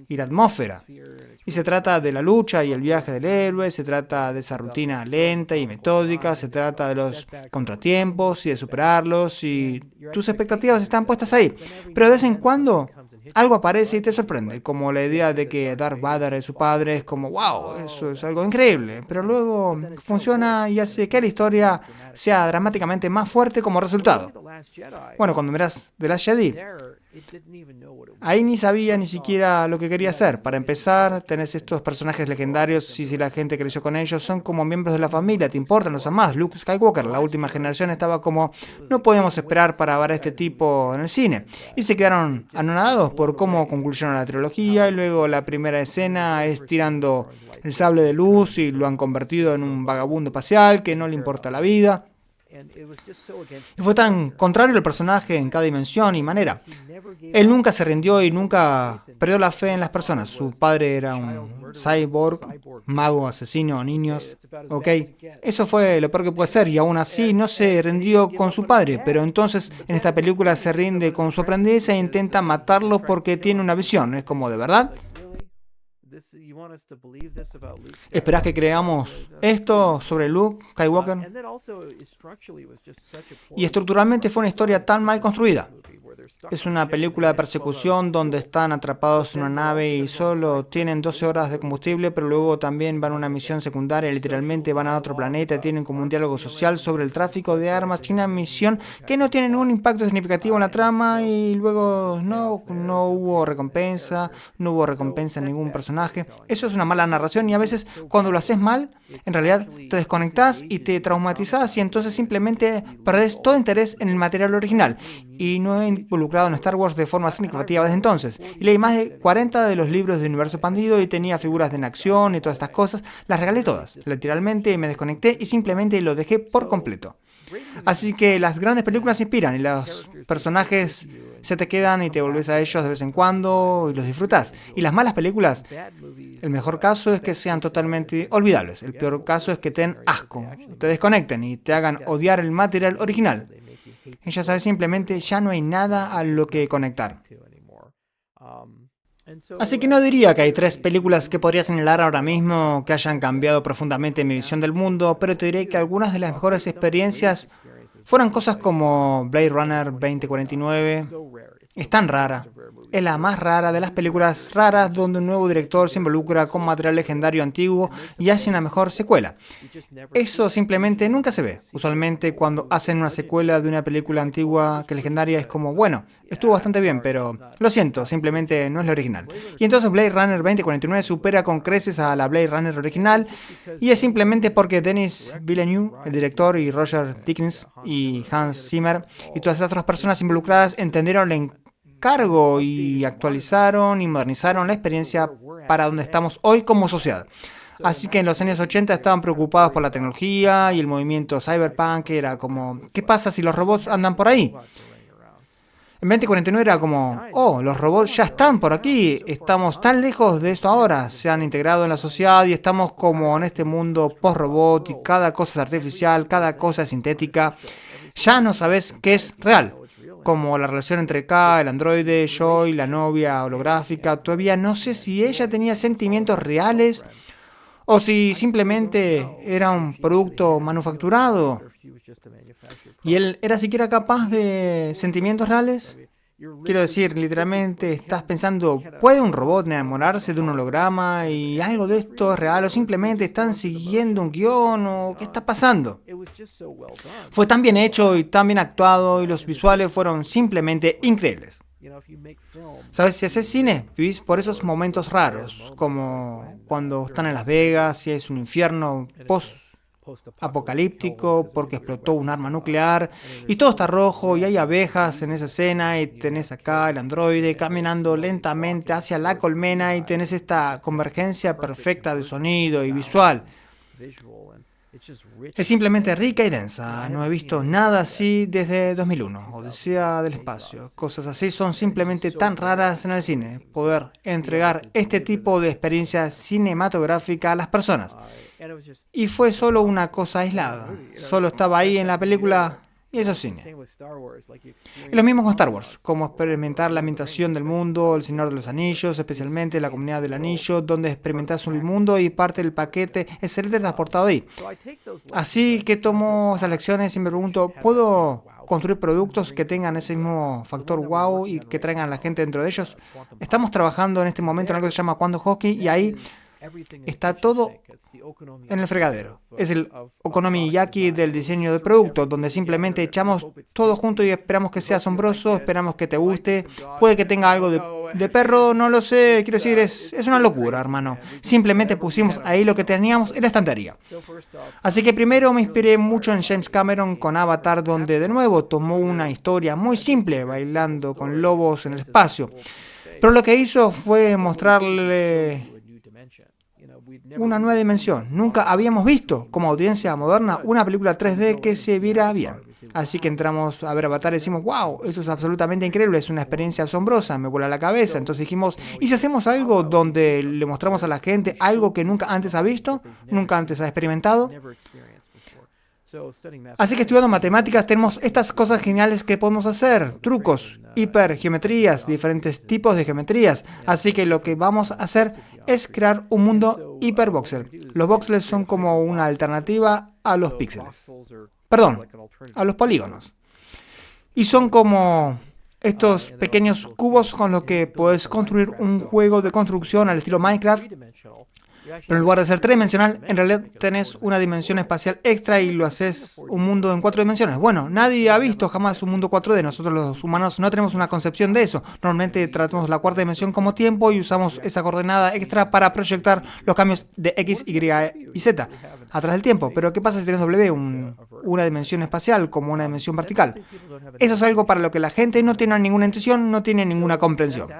A: y la atmósfera. Y se trata de la lucha y el viaje del héroe, se trata de esa rutina lenta y metódica, se trata de los contratiempos y de superarlos y tus expectativas están puestas ahí. Pero de vez en cuando algo aparece y te sorprende, como la idea de que Darth Vader es su padre, es como wow, eso es algo increíble. Pero luego funciona y hace que la historia sea dramáticamente más fuerte como resultado. Bueno, cuando miras The Last Jedi, ahí ni sabía ni siquiera lo que quería hacer. Para empezar, tenés estos personajes legendarios y si la gente creció con ellos, son como miembros de la familia, te importan, los amás. Luke Skywalker, la última generación, estaba como, no podemos esperar para ver a este tipo en el cine. Y se quedaron anonadados por cómo concluyeron la trilogía y luego la primera escena es tirando el sable de luz y lo han convertido en un vagabundo espacial que no le importa la vida. Y fue tan contrario el personaje en cada dimensión y manera. Él nunca se rindió y nunca perdió la fe en las personas. Su padre era un cyborg, mago, asesino, niños. Ok, eso fue lo peor que puede ser y aún así no se rindió con su padre. Pero entonces en esta película se rinde con su aprendiz e intenta matarlo porque tiene una visión. Es como, ¿de verdad? ¿Esperás que creamos esto sobre Luke Skywalker? Y estructuralmente fue una historia tan mal construida. Es una película de persecución donde están atrapados en una nave y solo tienen 12 horas de combustible, pero luego también van a una misión secundaria, literalmente van a otro planeta y tienen como un diálogo social sobre el tráfico de armas y una misión que no tiene ningún impacto significativo en la trama y luego no hubo recompensa, no hubo recompensa en ningún personaje. Eso es una mala narración y a veces cuando lo haces mal, en realidad te desconectás y te traumatizás y entonces simplemente perdés todo interés en el material original. Y no he involucrado en Star Wars de forma significativa desde entonces. Y leí más de 40 de los libros de Universo Expandido y tenía figuras de en acción y todas estas cosas. Las regalé todas, literalmente me desconecté y simplemente lo dejé por completo. Así que las grandes películas inspiran y los personajes se te quedan y te volvés a ellos de vez en cuando y los disfrutas. Y las malas películas, el mejor caso es que sean totalmente olvidables. El peor caso es que te den asco, te desconecten y te hagan odiar el material original. Y ya sabes, simplemente ya no hay nada a lo que conectar. Así que no diría que hay 3 películas que podría señalar ahora mismo que hayan cambiado profundamente mi visión del mundo, pero te diré que algunas de las mejores experiencias fueron cosas como Blade Runner 2049. Es tan rara. Es la más rara de las películas raras donde un nuevo director se involucra con material legendario antiguo y hace una mejor secuela. Eso simplemente nunca se ve. Usualmente cuando hacen una secuela de una película antigua que legendaria es como, bueno, estuvo bastante bien, pero lo siento, simplemente no es la original. Y entonces Blade Runner 2049 supera con creces a la Blade Runner original y es simplemente porque Denis Villeneuve, el director, y Roger Deakins y Hans Zimmer y todas las otras personas involucradas entendieron el cargo y actualizaron y modernizaron la experiencia para donde estamos hoy como sociedad. Así que en los años 80 estaban preocupados por la tecnología y el movimiento cyberpunk, que era como, ¿qué pasa si los robots andan por ahí? En 2049 era como, oh, los robots ya están por aquí, estamos tan lejos de esto ahora, se han integrado en la sociedad y estamos como en este mundo post-robot y cada cosa es artificial, cada cosa es sintética, ya no sabes qué es real. Como la relación entre K, el androide, yo y la novia holográfica. Todavía no sé si ella tenía sentimientos reales o si simplemente era un producto manufacturado. ¿Y él era siquiera capaz de sentimientos reales? Quiero decir, literalmente estás pensando, ¿puede un robot enamorarse de un holograma y algo de esto es real o simplemente están siguiendo un guión o qué está pasando? Fue tan bien hecho y tan bien actuado y los visuales fueron simplemente increíbles. ¿Sabes? Si haces cine, vivís por esos momentos raros, como cuando están en Las Vegas y es un infierno post-apocalíptico porque explotó un arma nuclear y todo está rojo y hay abejas en esa escena y tenés acá el androide caminando lentamente hacia la colmena y tenés esta convergencia perfecta de sonido y visual. Es simplemente rica y densa. No he visto nada así desde 2001, Odisea del Espacio. Cosas así son simplemente tan raras en el cine. Poder entregar este tipo de experiencia cinematográfica a las personas. Y fue solo una cosa aislada. Solo estaba ahí en la película y eso es cine. Y lo mismo con Star Wars, como experimentar la ambientación del mundo, El Señor de los Anillos, especialmente la Comunidad del Anillo, donde experimentas el mundo y parte del paquete es ser transportado ahí. Así que tomo esas lecciones y me pregunto, ¿puedo construir productos que tengan ese mismo factor wow y que traigan a la gente dentro de ellos? Estamos trabajando en este momento en algo que se llama Quantum Hockey y ahí está todo en el fregadero. Es el okonomiyaki del diseño de producto, donde simplemente echamos todo junto y esperamos que sea asombroso, esperamos que te guste. Puede que tenga algo de perro, no lo sé. Quiero decir, es una locura, hermano. Simplemente pusimos ahí lo que teníamos en la estantería. Así que primero me inspiré mucho en James Cameron con Avatar, donde de nuevo tomó una historia muy simple, bailando con lobos en el espacio. Pero lo que hizo fue mostrarle una nueva dimensión. Nunca habíamos visto, como audiencia moderna, una película 3D que se viera bien. Así que entramos a ver Avatar y decimos, wow, eso es absolutamente increíble, es una experiencia asombrosa, me vuela la cabeza. Entonces dijimos, ¿y si hacemos algo donde le mostramos a la gente algo que nunca antes ha visto, nunca antes ha experimentado? Así que estudiando matemáticas tenemos estas cosas geniales que podemos hacer, trucos, hipergeometrías, diferentes tipos de geometrías. Así que lo que vamos a hacer es crear un mundo hipervoxel. Los voxels son como una alternativa a los píxeles. Perdón, a los polígonos. Y son como estos pequeños cubos con los que puedes construir un juego de construcción al estilo Minecraft. Pero en lugar de ser tridimensional, en realidad tenés una dimensión espacial extra y lo haces un mundo en 4 dimensiones. Bueno, nadie ha visto jamás un mundo 4D. Nosotros los humanos no tenemos una concepción de eso. Normalmente tratamos la cuarta dimensión como tiempo y usamos esa coordenada extra para proyectar los cambios de X, Y y Z a través del tiempo. Pero ¿qué pasa si tenés W, una dimensión espacial como una dimensión vertical? Eso es algo para lo que la gente no tiene ninguna intuición, no tiene ninguna comprensión.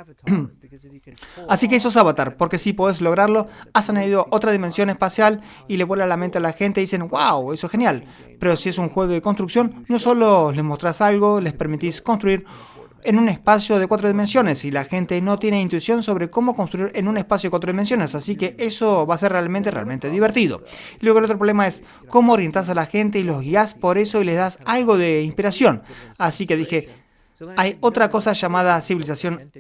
A: Así que eso es Avatar, porque si podés lograrlo, has añadido otra dimensión espacial y le vuela la mente a la gente y dicen, wow, eso es genial. Pero si es un juego de construcción, no solo les mostrás algo, les permitís construir en un espacio de 4 dimensiones y la gente no tiene intuición sobre cómo construir en un espacio de 4 dimensiones, así que eso va a ser realmente divertido. Y luego el otro problema es cómo orientás a la gente y los guías por eso y les das algo de inspiración. Así que dije, hay otra cosa llamada civilización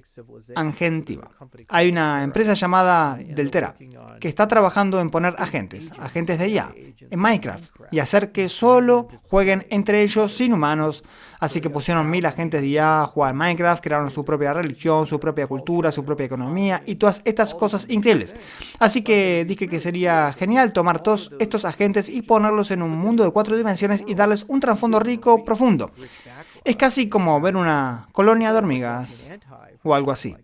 A: agentiva. Hay una empresa llamada Deltera que está trabajando en poner agentes de IA, en Minecraft y hacer que solo jueguen entre ellos sin humanos. Así que pusieron 1000 agentes de IA a jugar en Minecraft, crearon su propia religión, su propia cultura, su propia economía y todas estas cosas increíbles. Así que dije que sería genial tomar todos estos agentes y ponerlos en un mundo de 4 dimensiones y darles un trasfondo rico, profundo. Es casi como ver una colonia de hormigas o algo así.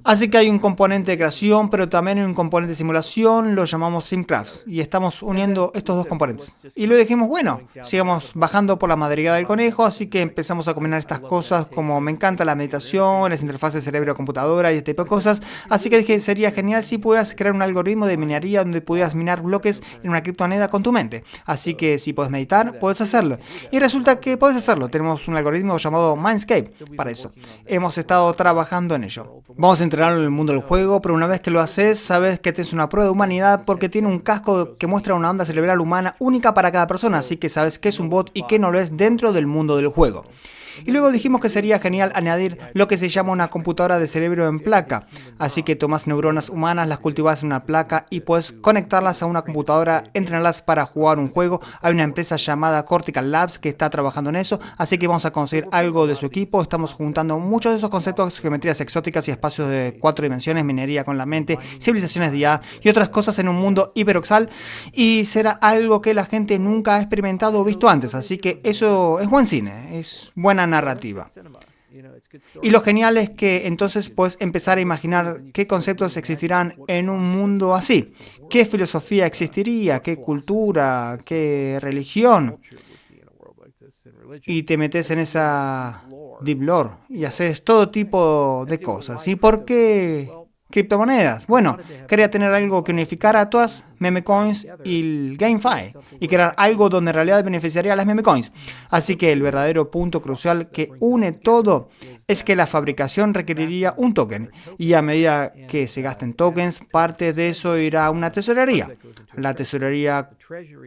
A: Así que hay un componente de creación, pero también hay un componente de simulación, lo llamamos SimCraft, y estamos uniendo estos dos componentes. Y luego dijimos, bueno, sigamos bajando por la madriguera del conejo, así que empezamos a combinar estas cosas como me encanta la meditación, las interfaces cerebro-computadora y este tipo de cosas. Así que dije, sería genial si pudieras crear un algoritmo de minería donde pudieras minar bloques en una criptomoneda con tu mente. Así que si puedes meditar, puedes hacerlo. Y resulta que puedes hacerlo. Tenemos un algoritmo llamado Mindscape para eso. Hemos estado trabajando en ello. Vamos a entrenarlo en el mundo del juego, pero una vez que lo haces, sabes que tienes una prueba de humanidad porque tiene un casco que muestra una onda cerebral humana única para cada persona, así que sabes qué es un bot y qué no lo es dentro del mundo del juego. Y luego dijimos que sería genial añadir lo que se llama una computadora de cerebro en placa. Así que tomas neuronas humanas, las cultivas en una placa y puedes conectarlas a una computadora, entrenarlas para jugar un juego. Hay una empresa llamada Cortical Labs que está trabajando en eso, así que vamos a conseguir algo de su equipo. Estamos juntando muchos de esos conceptos, geometrías exóticas y espacios de 4 dimensiones, minería con la mente, civilizaciones de IA y otras cosas en un mundo hiperoxal. Y será algo que la gente nunca ha experimentado o visto antes, así que eso es buen cine, es buena narrativa. Y lo genial es que entonces puedes empezar a imaginar qué conceptos existirán en un mundo así, qué filosofía existiría, qué cultura, qué religión. Y te metes en esa deep lore y haces todo tipo de cosas. ¿Y por qué criptomonedas? Bueno, quería tener algo que unificara a todas memecoins y el GameFi y crear algo donde en realidad beneficiaría a las memecoins. Así que el verdadero punto crucial que une todo es que la fabricación requeriría un token y a medida que se gasten tokens, parte de eso irá a una tesorería. La tesorería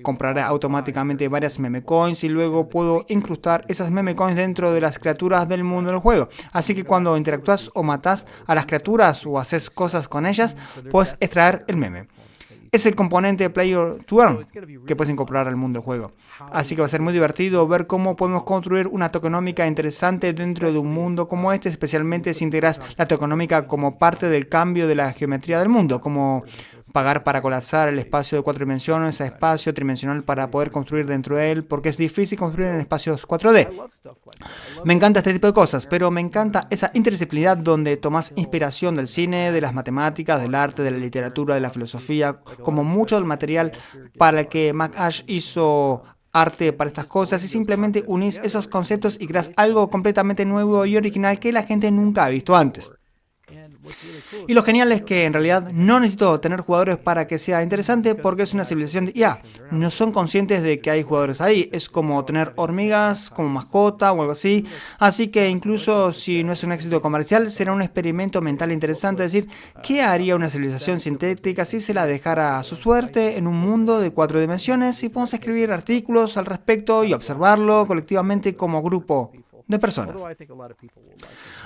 A: comprará automáticamente varias memecoins y luego puedo incrustar esas memecoins dentro de las criaturas del mundo del juego. Así que cuando interactúas o matas a las criaturas o haces cosas con ellas, puedes extraer el meme. Es el componente Player to Earn que puedes incorporar al mundo del juego. Así que va a ser muy divertido ver cómo podemos construir una tokenómica interesante dentro de un mundo como este, especialmente si integras la tokenómica como parte del cambio de la geometría del mundo, como pagar para colapsar el espacio de 4 dimensiones a espacio tridimensional para poder construir dentro de él, porque es difícil construir en espacios 4D. Me encanta este tipo de cosas, pero me encanta esa interdisciplinaridad donde tomas inspiración del cine, de las matemáticas, del arte, de la literatura, de la filosofía, como mucho del material para el que MacAsh hizo arte para estas cosas y simplemente unís esos conceptos y creas algo completamente nuevo y original que la gente nunca ha visto antes. Y lo genial es que en realidad no necesito tener jugadores para que sea interesante porque es una civilización de IA. No son conscientes de que hay jugadores ahí. Es como tener hormigas como mascota o algo así. Así que incluso si no es un éxito comercial, será un experimento mental interesante decir qué haría una civilización sintética si se la dejara a su suerte en un mundo de 4 dimensiones y podemos escribir artículos al respecto y observarlo colectivamente como grupo de personas.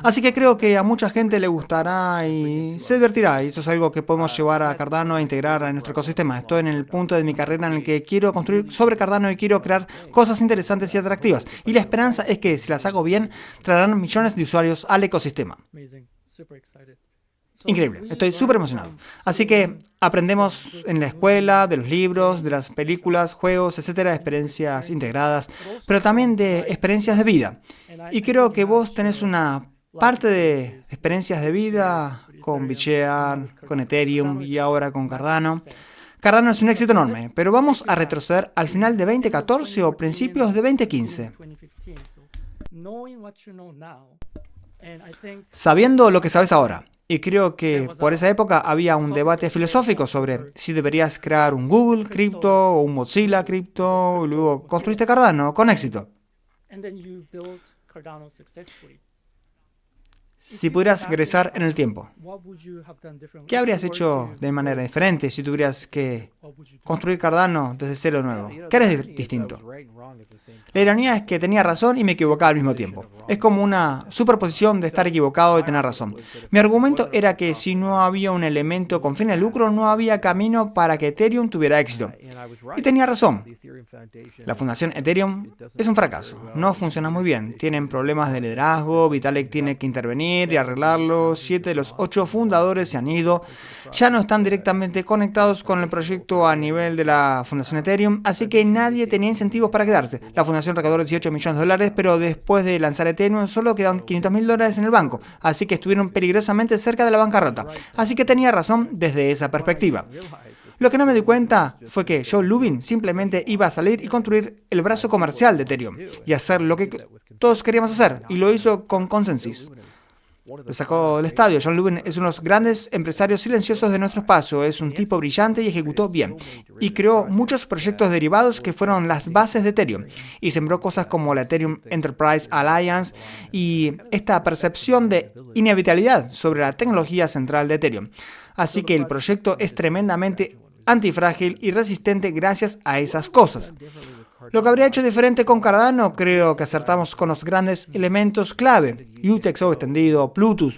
A: Así que creo que a mucha gente le gustará y se divertirá, y eso es algo que podemos llevar a Cardano e integrar a nuestro ecosistema. Estoy en el punto de mi carrera en el que quiero construir sobre Cardano y quiero crear cosas interesantes y atractivas. Y la esperanza es que si las hago bien, traerán millones de usuarios al ecosistema. Increíble, estoy súper emocionado. Así que aprendemos en la escuela, de los libros, de las películas, juegos, etcétera, experiencias integradas, pero también de experiencias de vida. Y creo que vos tenés una parte de experiencias de vida con BitShare, con Ethereum y ahora con Cardano. Cardano es un éxito enorme, pero vamos a retroceder al final de 2014 o principios de 2015. Sabiendo lo que sabes ahora, y creo que por esa época había un debate filosófico sobre si deberías crear un Google Crypto o un Mozilla Crypto, y luego construiste Cardano con éxito. Si pudieras regresar en el tiempo, ¿qué habrías hecho de manera diferente si tuvieras que construir Cardano desde cero de nuevo? ¿Qué harías distinto? La ironía es que tenía razón y me equivocaba al mismo tiempo. Es como una superposición de estar equivocado y tener razón. Mi argumento era que si no había un elemento con fin de lucro, no había camino para que Ethereum tuviera éxito. Y tenía razón. La fundación Ethereum es un fracaso. No funciona muy bien. Tienen problemas de liderazgo, Vitalik tiene que intervenir y arreglarlo. 7 de los 8 fundadores se han ido. Ya no están directamente conectados con el proyecto a nivel de la fundación Ethereum, así que nadie tenía incentivos para quedarse. La fundación recaudó 18 millones de dólares, pero después de lanzar Ethereum solo quedaban 500 mil dólares en el banco, así que estuvieron peligrosamente cerca de la bancarrota. Así que tenía razón desde esa perspectiva. Lo que no me di cuenta fue que Joe Lubin simplemente iba a salir y construir el brazo comercial de Ethereum y hacer lo que todos queríamos hacer, y lo hizo con Consensus. Lo sacó del estadio. John Lubin es uno de los grandes empresarios silenciosos de nuestro espacio. Es un tipo brillante y ejecutó bien. Y creó muchos proyectos derivados que fueron las bases de Ethereum. Y sembró cosas como la Ethereum Enterprise Alliance y esta percepción de inevitabilidad sobre la tecnología central de Ethereum. Así que el proyecto es tremendamente antifrágil y resistente gracias a esas cosas. Lo que habría hecho diferente con Cardano, creo que acertamos con los grandes elementos clave. UTXO extendido, Bluetooth,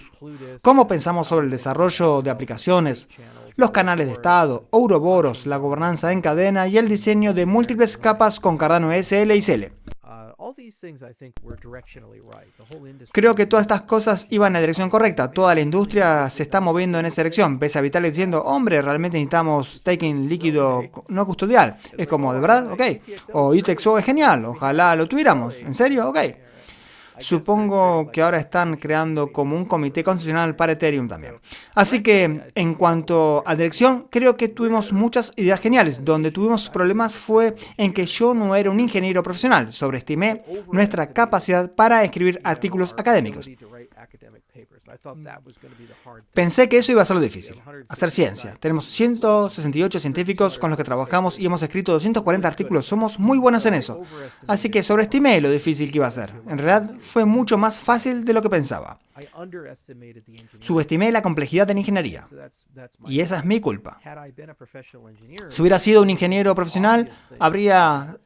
A: cómo pensamos sobre el desarrollo de aplicaciones, los canales de estado, Ouroboros, la gobernanza en cadena y el diseño de múltiples capas con Cardano SL y CL. Creo que todas estas cosas iban en la dirección correcta. Toda la industria se está moviendo en esa dirección. Ves a Vitalik diciendo, hombre, realmente necesitamos staking líquido no custodial. Es como, ¿de verdad? Ok. O UTXO es genial, ojalá lo tuviéramos. ¿En serio? Ok. Supongo que ahora están creando como un comité constitucional para Ethereum también. Así que, en cuanto a dirección, creo que tuvimos muchas ideas geniales. Donde tuvimos problemas fue en que yo no era un ingeniero profesional. Sobreestimé nuestra capacidad para escribir artículos académicos. Pensé que eso iba a ser lo difícil, hacer ciencia. Tenemos 168 científicos con los que trabajamos y hemos escrito 240 artículos. Somos muy buenos en eso. Así que sobreestimé lo difícil que iba a ser. En realidad fue mucho más fácil de lo que pensaba. Subestimé la complejidad de la ingeniería. Y esa es mi culpa. Si hubiera sido un ingeniero profesional, habría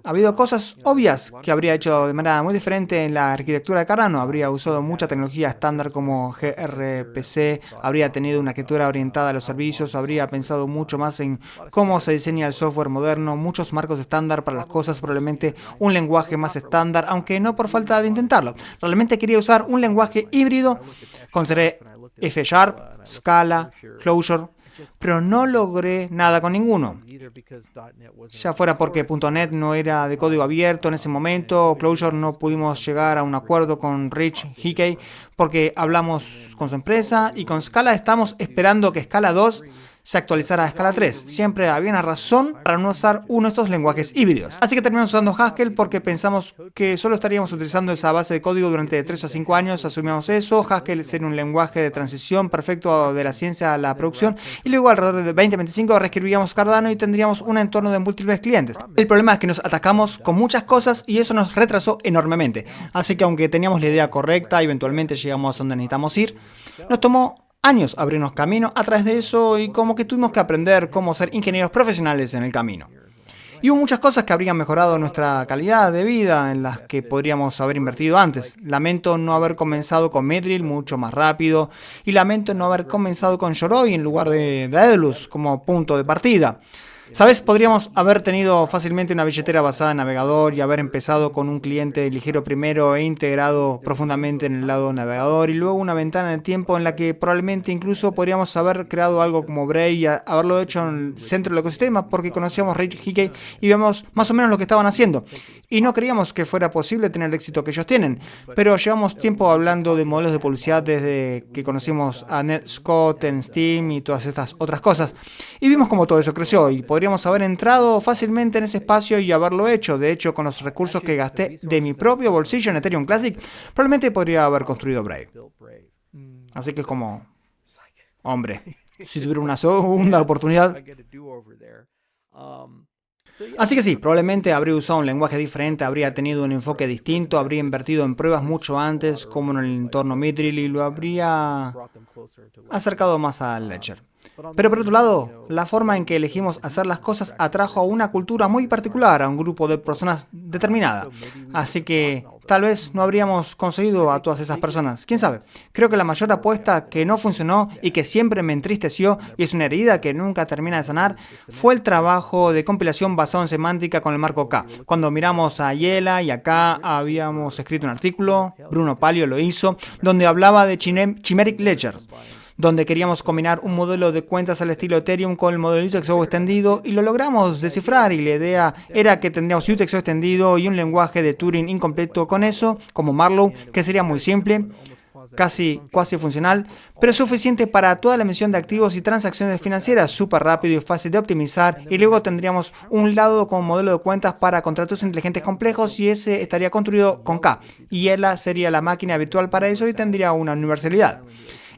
A: habido cosas obvias que habría hecho de manera muy diferente en la arquitectura de Cardano. Habría usado mucha tecnología estándar como gRPC, habría tenido una arquitectura orientada a los servicios, habría pensado mucho más en cómo se diseña el software moderno, muchos marcos estándar para las cosas, probablemente un lenguaje más estándar, aunque no por falta de intentarlo. Realmente quería usar un lenguaje híbrido, consideré F#, Scala, Clojure, pero no logré nada con ninguno. Ya fuera porque .NET no era de código abierto en ese momento, o Clojure no pudimos llegar a un acuerdo con Rich Hickey porque hablamos con su empresa, y con Scala estamos esperando que Scala 2 se actualizara a Scala 3. Siempre había una razón para no usar uno de estos lenguajes híbridos. Así que terminamos usando Haskell porque pensamos que solo estaríamos utilizando esa base de código durante 3 a 5 años. Asumimos eso. Haskell sería un lenguaje de transición perfecto de la ciencia a la producción. Y luego alrededor de 2025 reescribiríamos Cardano y tendríamos un entorno de múltiples clientes. El problema es que nos atacamos con muchas cosas y eso nos retrasó enormemente. Así que aunque teníamos la idea correcta y eventualmente llegamos a donde necesitamos ir, nos tomó años abrirnos camino a través de eso, y como que tuvimos que aprender cómo ser ingenieros profesionales en el camino. Y hubo muchas cosas que habrían mejorado nuestra calidad de vida en las que podríamos haber invertido antes. Lamento no haber comenzado con Mithril mucho más rápido y lamento no haber comenzado con Yoroi en lugar de Daedalus como punto de partida. ¿Sabes? Podríamos haber tenido fácilmente una billetera basada en navegador y haber empezado con un cliente ligero primero e integrado profundamente en el lado navegador y luego una ventana de tiempo en la que probablemente incluso podríamos haber creado algo como Brave y haberlo hecho en el centro del ecosistema porque conocíamos Rage Hickey y vemos más o menos lo que estaban haciendo. Y no creíamos que fuera posible tener el éxito que ellos tienen, pero llevamos tiempo hablando de modelos de publicidad desde que conocimos a Ned Scott en Steam y todas estas otras cosas. Y vimos cómo todo eso creció y podríamos haber entrado fácilmente en ese espacio y haberlo hecho. De hecho, con los recursos que gasté de mi propio bolsillo en Ethereum Classic, probablemente podría haber construido Brave. Así que es como, hombre, si tuviera una segunda oportunidad. Así que sí, probablemente habría usado un lenguaje diferente, habría tenido un enfoque distinto, habría invertido en pruebas mucho antes, como en el entorno Mithril, y lo habría acercado más al Ledger. Pero por otro lado, la forma en que elegimos hacer las cosas atrajo a una cultura muy particular, a un grupo de personas determinada. Así que tal vez no habríamos conseguido a todas esas personas. ¿Quién sabe? Creo que la mayor apuesta que no funcionó y que siempre me entristeció, y es una herida que nunca termina de sanar, fue el trabajo de compilación basado en semántica con el marco K. Cuando miramos a Yela y acá habíamos escrito un artículo, Bruno Palio lo hizo, donde hablaba de Chimeric Ledgers, donde queríamos combinar un modelo de cuentas al estilo Ethereum con el modelo UTXO extendido y lo logramos descifrar y la idea era que tendríamos UTXO extendido y un lenguaje de Turing incompleto con eso, como Marlowe, que sería muy simple, casi funcional, pero suficiente para toda la emisión de activos y transacciones financieras, súper rápido y fácil de optimizar, y luego tendríamos un lado con modelo de cuentas para contratos inteligentes complejos y ese estaría construido con K, y ELA sería la máquina virtual para eso y tendría una universalidad.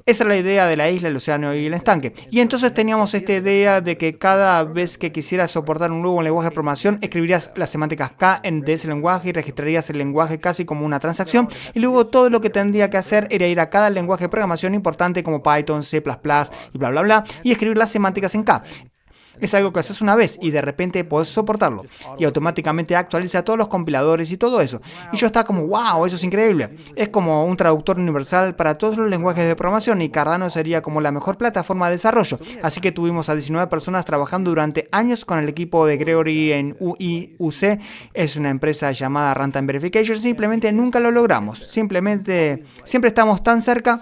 A: Esa era la idea de la isla, el océano y el estanque. Y entonces teníamos esta idea de que cada vez que quisieras soportar un nuevo lenguaje de programación, escribirías las semánticas K de ese lenguaje y registrarías el lenguaje casi como una transacción. Y luego todo lo que tendría que hacer era ir a cada lenguaje de programación importante como Python, C++ y bla bla bla y escribir las semánticas en K. Es algo que haces una vez y de repente podés soportarlo y automáticamente actualiza todos los compiladores y todo eso. Y yo estaba como, wow, eso es increíble. Es como un traductor universal para todos los lenguajes de programación y Cardano sería como la mejor plataforma de desarrollo. Así que tuvimos a 19 personas trabajando durante años con el equipo de Gregory en UIUC. Es una empresa llamada Runtime Verification. Simplemente nunca lo logramos. Simplemente siempre estamos tan cerca.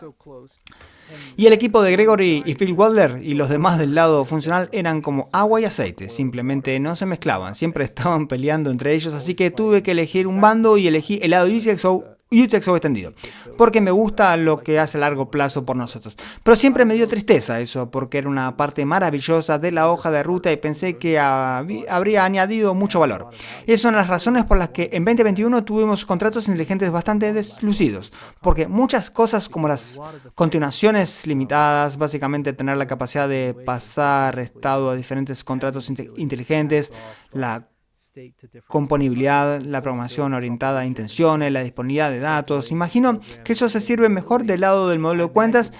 A: Y el equipo de Gregory y Phil Wilder y los demás del lado funcional eran como agua y aceite, simplemente no se mezclaban, siempre estaban peleando entre ellos, así que tuve que elegir un bando y elegí el lado UTXO extendido, porque me gusta lo que hace a largo plazo por nosotros. Pero siempre me dio tristeza eso, porque era una parte maravillosa de la hoja de ruta y pensé que habría añadido mucho valor. Y esas son las razones por las que en 2021 tuvimos contratos inteligentes bastante deslucidos, porque muchas cosas como las continuaciones limitadas, básicamente tener la capacidad de pasar estado a diferentes contratos inteligentes, la componibilidad, la programación orientada a intenciones, la disponibilidad de datos. Imagino que eso se sirve mejor del lado del modelo de cuentas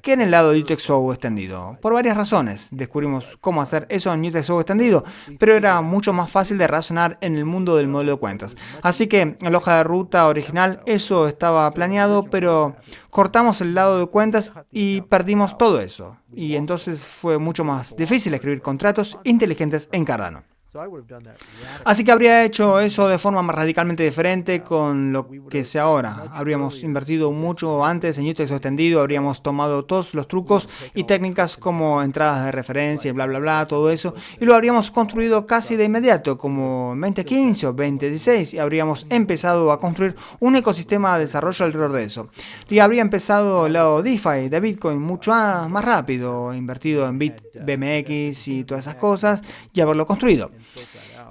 A: que en el lado de UTXO extendido. Por varias razones. Descubrimos cómo hacer eso en UTXO extendido, pero era mucho más fácil de razonar en el mundo del modelo de cuentas. Así que en la hoja de ruta original eso estaba planeado, pero cortamos el lado de cuentas y perdimos todo eso. Y entonces fue mucho más difícil escribir contratos inteligentes en Cardano. Así que habría hecho eso de forma más radicalmente diferente con lo que sé ahora. Habríamos invertido mucho antes en UTXO extendido, habríamos tomado todos los trucos y técnicas como entradas de referencia y bla bla bla, todo eso, y lo habríamos construido casi de inmediato, como 2015 o 2016, y habríamos empezado a construir un ecosistema de desarrollo alrededor de eso. Y habría empezado el lado DeFi de Bitcoin mucho más rápido, invertido en BitBMX y todas esas cosas, y haberlo construido.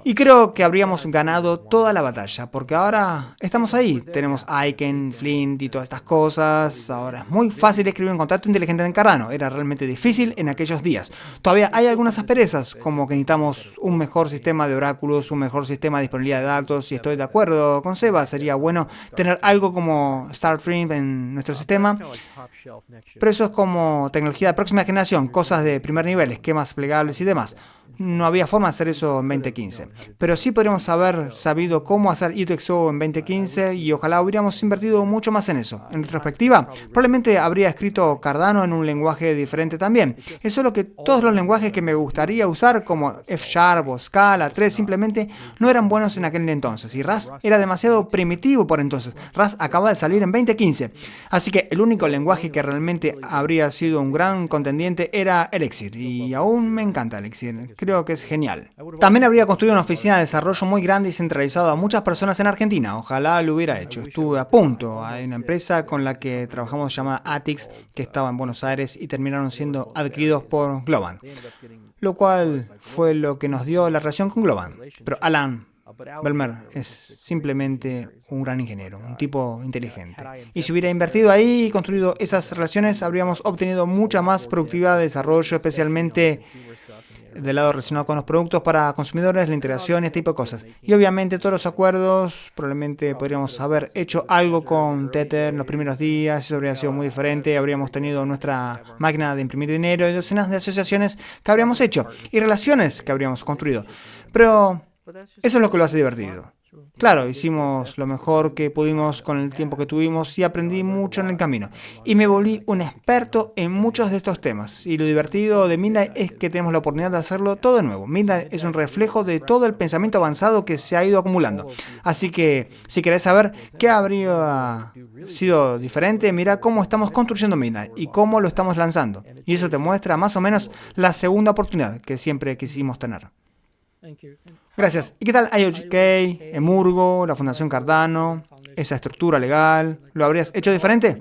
A: Y creo que habríamos ganado toda la batalla, porque ahora estamos ahí. Tenemos Aiken, Flint y todas estas cosas. Ahora es muy fácil escribir un contrato inteligente en Cardano. Era realmente difícil en aquellos días. Todavía hay algunas asperezas, como que necesitamos un mejor sistema de oráculos, un mejor sistema de disponibilidad de datos. Y estoy de acuerdo con Seba, sería bueno tener algo como StarStream en nuestro sistema. Pero eso es como tecnología de próxima generación, cosas de primer nivel, esquemas plegables y demás. no había forma de hacer eso en 2015. Pero sí podríamos haber sabido cómo hacer UTXO en 2015 y ojalá hubiéramos invertido mucho más en eso. En retrospectiva, probablemente habría escrito Cardano en un lenguaje diferente también. Es solo que todos los lenguajes que me gustaría usar, como F# o Scala 3, simplemente no eran buenos en aquel entonces. Y Rust era demasiado primitivo por entonces. Rust acaba de salir en 2015. Así que el único lenguaje que realmente habría sido un gran contendiente era Elixir. Y aún me encanta Elixir. Creo que es genial. También habría construido una oficina de desarrollo muy grande y centralizado a muchas personas en Argentina. Ojalá lo hubiera hecho. Estuve a punto. Hay una empresa con la que trabajamos llamada Atix, que estaba en Buenos Aires y terminaron siendo adquiridos por Globant, lo cual fue lo que nos dio la relación con Globant. Pero Alan Belmer es simplemente un gran ingeniero, un tipo inteligente. Y si hubiera invertido ahí y construido esas relaciones, habríamos obtenido mucha más productividad de desarrollo, especialmente del lado relacionado con los productos para consumidores, la integración y este tipo de cosas. Y obviamente todos los acuerdos, probablemente podríamos haber hecho algo con Tether en los primeros días, eso habría sido muy diferente, habríamos tenido nuestra máquina de imprimir dinero y docenas de asociaciones que habríamos hecho y relaciones que habríamos construido. Pero eso es lo que lo hace divertido. Claro, hicimos lo mejor que pudimos con el tiempo que tuvimos y aprendí mucho en el camino. Y me volví un experto en muchos de estos temas. Y lo divertido de Midnight es que tenemos la oportunidad de hacerlo todo de nuevo. Midnight es un reflejo de todo el pensamiento avanzado que se ha ido acumulando. Así que, si querés saber qué habría sido diferente, mira cómo estamos construyendo Midnight y cómo lo estamos lanzando. Y eso te muestra más o menos la segunda oportunidad que siempre quisimos tener. Gracias. ¿Y qué tal IOGK, Emurgo, la Fundación Cardano, esa estructura legal? ¿Lo habrías hecho diferente?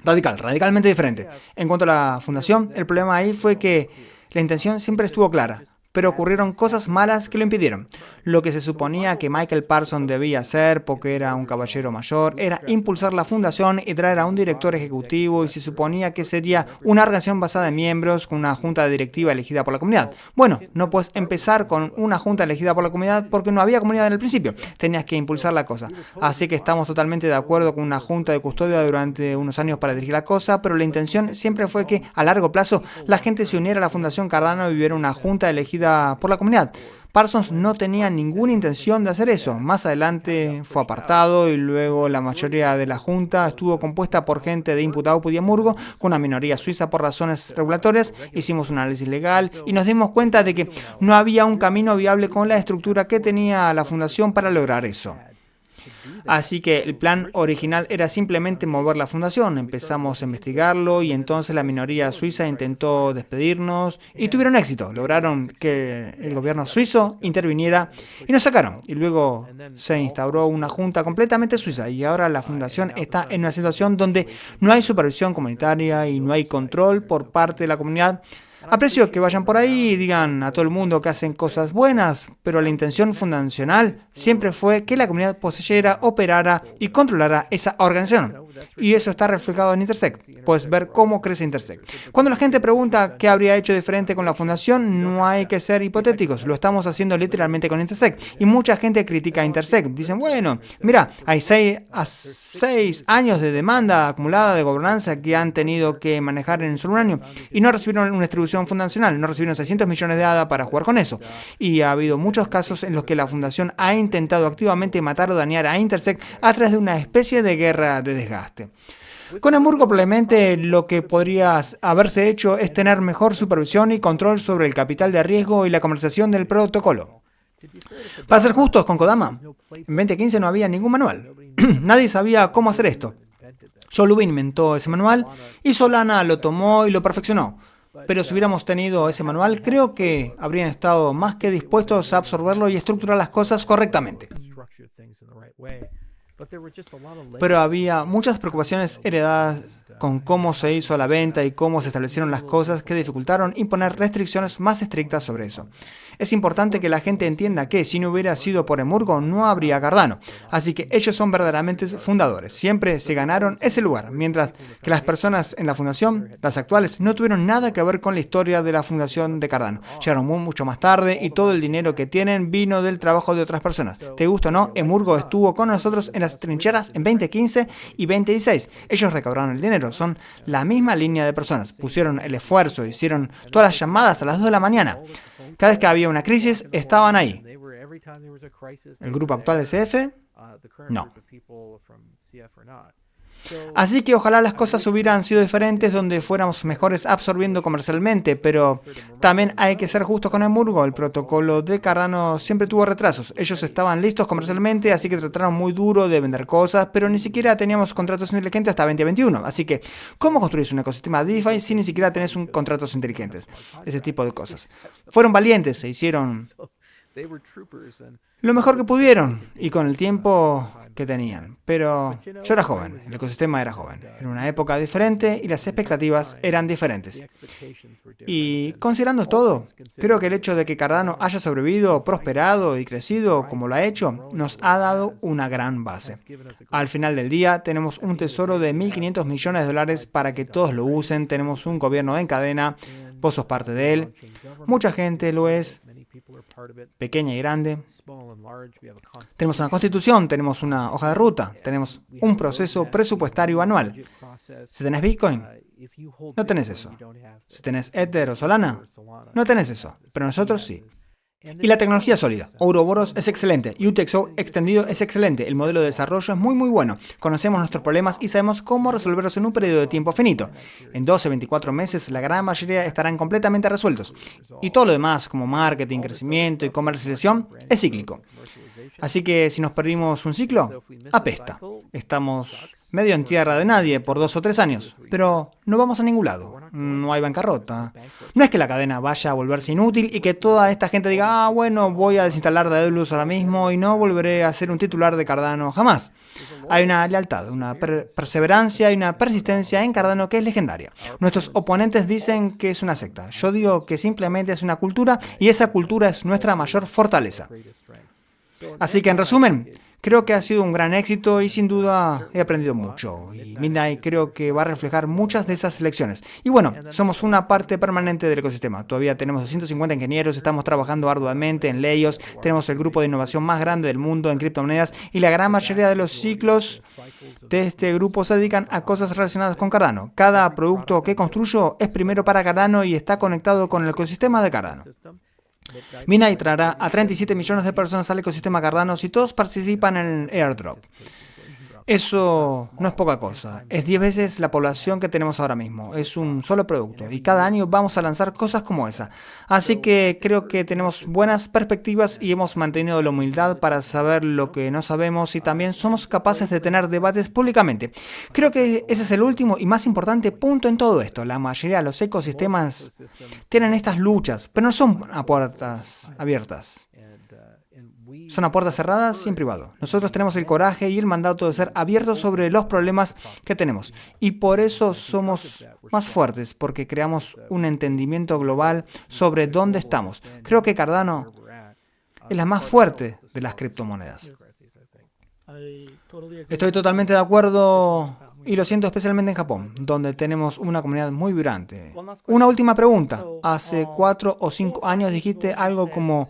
A: Radicalmente diferente. En cuanto a la fundación, el problema ahí fue que la intención siempre estuvo clara, pero ocurrieron cosas malas que lo impidieron. Lo que se suponía que Michael Parsons debía hacer, porque era un caballero mayor, era impulsar la fundación y traer a un director ejecutivo, y se suponía que sería una organización basada en miembros, con una junta directiva elegida por la comunidad. Bueno, no puedes empezar con una junta elegida por la comunidad porque no había comunidad en el principio. Tenías que impulsar la cosa. Así que estamos totalmente de acuerdo con una junta de custodia durante unos años para dirigir la cosa, pero la intención siempre fue que a largo plazo la gente se uniera a la Fundación Cardano y viviera una junta elegida por la comunidad. Parsons no tenía ninguna intención de hacer eso. Más adelante fue apartado y luego la mayoría de la junta estuvo compuesta por gente de Input Output y Emurgo, con una minoría suiza por razones regulatorias. Hicimos un análisis legal y nos dimos cuenta de que no había un camino viable con la estructura que tenía la fundación para lograr eso. Así que el plan original era simplemente mover la fundación. Empezamos a investigarlo y entonces la minoría suiza intentó despedirnos y tuvieron éxito. Lograron que el gobierno suizo interviniera y nos sacaron. Y luego se instauró una junta completamente suiza y ahora la fundación está en una situación donde no hay supervisión comunitaria y no hay control por parte de la comunidad. Aprecio que vayan por ahí y digan a todo el mundo que hacen cosas buenas, pero la intención fundacional siempre fue que la comunidad poseyera, operara y controlara esa organización. Y eso está reflejado en Intersect. Puedes ver cómo crece Intersect. Cuando la gente pregunta qué habría hecho diferente con la fundación, no hay que ser hipotéticos. Lo estamos haciendo literalmente con Intersect. Y mucha gente critica a Intersect. Dicen, bueno, mira, hay 6 años de demanda acumulada de gobernanza que han tenido que manejar en solo un año. Y no recibieron una distribución fundacional. No recibieron 600 millones de ADA para jugar con eso. Y ha habido muchos casos en los que la fundación ha intentado activamente matar o dañar a Intersect a través de una especie de guerra de desgaste. Con Emurgo probablemente lo que podría haberse hecho es tener mejor supervisión y control sobre el capital de riesgo y la comercialización del protocolo. Para ser justos con Kodama, en 2015 no había ningún manual. Nadie sabía cómo hacer esto. Joe Lubin inventó ese manual y Solana lo tomó y lo perfeccionó. Pero si hubiéramos tenido ese manual, creo que habrían estado más que dispuestos a absorberlo y estructurar las cosas correctamente. Pero había muchas preocupaciones heredadas con cómo se hizo la venta y cómo se establecieron las cosas que dificultaron imponer restricciones más estrictas sobre eso. Es importante que la gente entienda que si no hubiera sido por Emurgo no habría Cardano. Así que ellos son verdaderamente fundadores. Siempre se ganaron ese lugar, mientras que las personas en la fundación, las actuales, no tuvieron nada que ver con la historia de la fundación de Cardano. Llegaron mucho más tarde y todo el dinero que tienen vino del trabajo de otras personas. Te gusta o no, Emurgo estuvo con nosotros en las trincheras en 2015 y 2016. Ellos recaudaron el dinero. Son la misma línea de personas. Pusieron el esfuerzo, hicieron todas las llamadas a las 2 de la mañana. Cada vez que había una crisis, estaban ahí. ¿El grupo actual de CF? No. Así que ojalá las cosas hubieran sido diferentes, donde fuéramos mejores absorbiendo comercialmente, pero también hay que ser justos con Hamburgo. El protocolo de Cardano siempre tuvo retrasos. Ellos estaban listos comercialmente, así que trataron muy duro de vender cosas, pero ni siquiera teníamos contratos inteligentes hasta 2021. Así que, ¿cómo construís un ecosistema DeFi si ni siquiera tenés contratos inteligentes? Ese tipo de cosas. Fueron valientes, se hicieron lo mejor que pudieron y con el tiempo que tenían. Pero yo era joven, el ecosistema era joven. Era una época diferente y las expectativas eran diferentes. Y considerando todo, creo que el hecho de que Cardano haya sobrevivido, prosperado y crecido como lo ha hecho, nos ha dado una gran base. Al final del día, tenemos un tesoro de $1.500 millones para que todos lo usen. Tenemos un gobierno en cadena, vos sos parte de él. Mucha gente lo es. Pequeña y grande. Tenemos una constitución, tenemos una hoja de ruta, tenemos un proceso presupuestario anual. Si tenés Bitcoin, no tenés eso. Si tenés Ether o Solana, no tenés eso. Pero nosotros sí. Y la tecnología es sólida. Ouroboros es excelente. UTXO extendido es excelente. El modelo de desarrollo es muy bueno. Conocemos nuestros problemas y sabemos cómo resolverlos en un periodo de tiempo finito. En 12, 24 meses la gran mayoría estarán completamente resueltos. Y todo lo demás, como marketing, crecimiento y comercialización, es cíclico. Así que si nos perdimos un ciclo, apesta. Estamos medio en tierra de nadie por 2 o 3 años, pero no vamos a ningún lado. No hay bancarrota. No es que la cadena vaya a volverse inútil y que toda esta gente diga, bueno, voy a desinstalar Daedalus ahora mismo y no volveré a ser un titular de Cardano jamás. Hay una lealtad, una perseverancia y una persistencia en Cardano que es legendaria. Nuestros oponentes dicen que es una secta. Yo digo que simplemente es una cultura y esa cultura es nuestra mayor fortaleza. Así que en resumen, creo que ha sido un gran éxito y sin duda he aprendido mucho. Y Midnight creo que va a reflejar muchas de esas lecciones. Y bueno, somos una parte permanente del ecosistema. Todavía tenemos 250 ingenieros, estamos trabajando arduamente en Leios, tenemos el grupo de innovación más grande del mundo en criptomonedas y la gran mayoría de los ciclos de este grupo se dedican a cosas relacionadas con Cardano. Cada producto que construyo es primero para Cardano y está conectado con el ecosistema de Cardano. Midnight traerá a 37 millones de personas al ecosistema Cardano si todos participan en el airdrop. Eso no es poca cosa. Es 10 veces la población que tenemos ahora mismo. Es un solo producto. Y cada año vamos a lanzar cosas como esa. Así que creo que tenemos buenas perspectivas y hemos mantenido la humildad para saber lo que no sabemos y también somos capaces de tener debates públicamente. Creo que ese es el último y más importante punto en todo esto. La mayoría de los ecosistemas tienen estas luchas, pero no son a puertas abiertas. Son a puertas cerradas y en privado. Nosotros tenemos el coraje y el mandato de ser abiertos sobre los problemas que tenemos. Y por eso somos más fuertes, porque creamos un entendimiento global sobre dónde estamos. Creo que Cardano es la más fuerte de las criptomonedas. Estoy totalmente de acuerdo y lo siento especialmente en Japón, donde tenemos una comunidad muy vibrante. Una última pregunta. Hace 4 o 5 años dijiste algo como: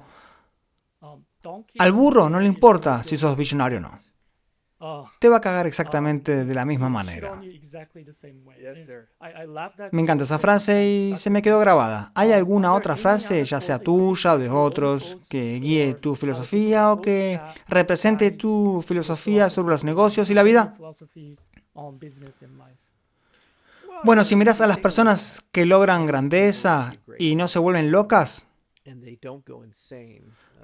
A: al burro no le importa si sos billonario o no. Te va a cagar exactamente de la misma manera. Me encanta esa frase y se me quedó grabada. ¿Hay alguna otra frase, ya sea tuya o de otros, que guíe tu filosofía o que represente tu filosofía sobre los negocios y la vida? Bueno, si miras a las personas que logran grandeza y no se vuelven locas,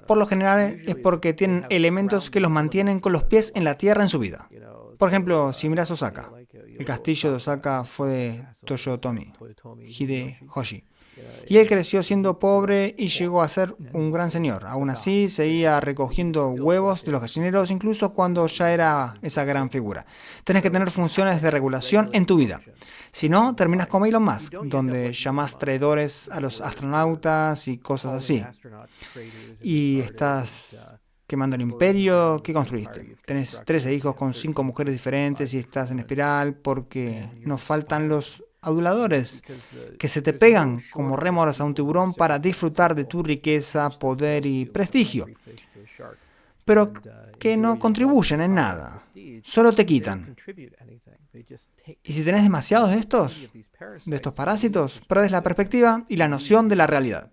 A: por lo general es porque tienen elementos que los mantienen con los pies en la tierra en su vida. Por ejemplo, si miras Osaka, el castillo de Osaka fue de Toyotomi Hideyoshi. Y él creció siendo pobre y llegó a ser un gran señor. Aún así, seguía recogiendo huevos de los gallineros, incluso cuando ya era esa gran figura. Tenés que tener funciones de regulación en tu vida. Si no, terminas como Elon Musk, donde llamás traidores a los astronautas y cosas así. Y estás quemando el imperio que construiste. Tenés 13 hijos con 5 mujeres diferentes y estás en espiral porque nos faltan los aduladores que se te pegan como rémoras a un tiburón para disfrutar de tu riqueza, poder y prestigio, pero que no contribuyen en nada, solo te quitan. Y si tenés demasiados de estos parásitos, perdés la perspectiva y la noción de la realidad.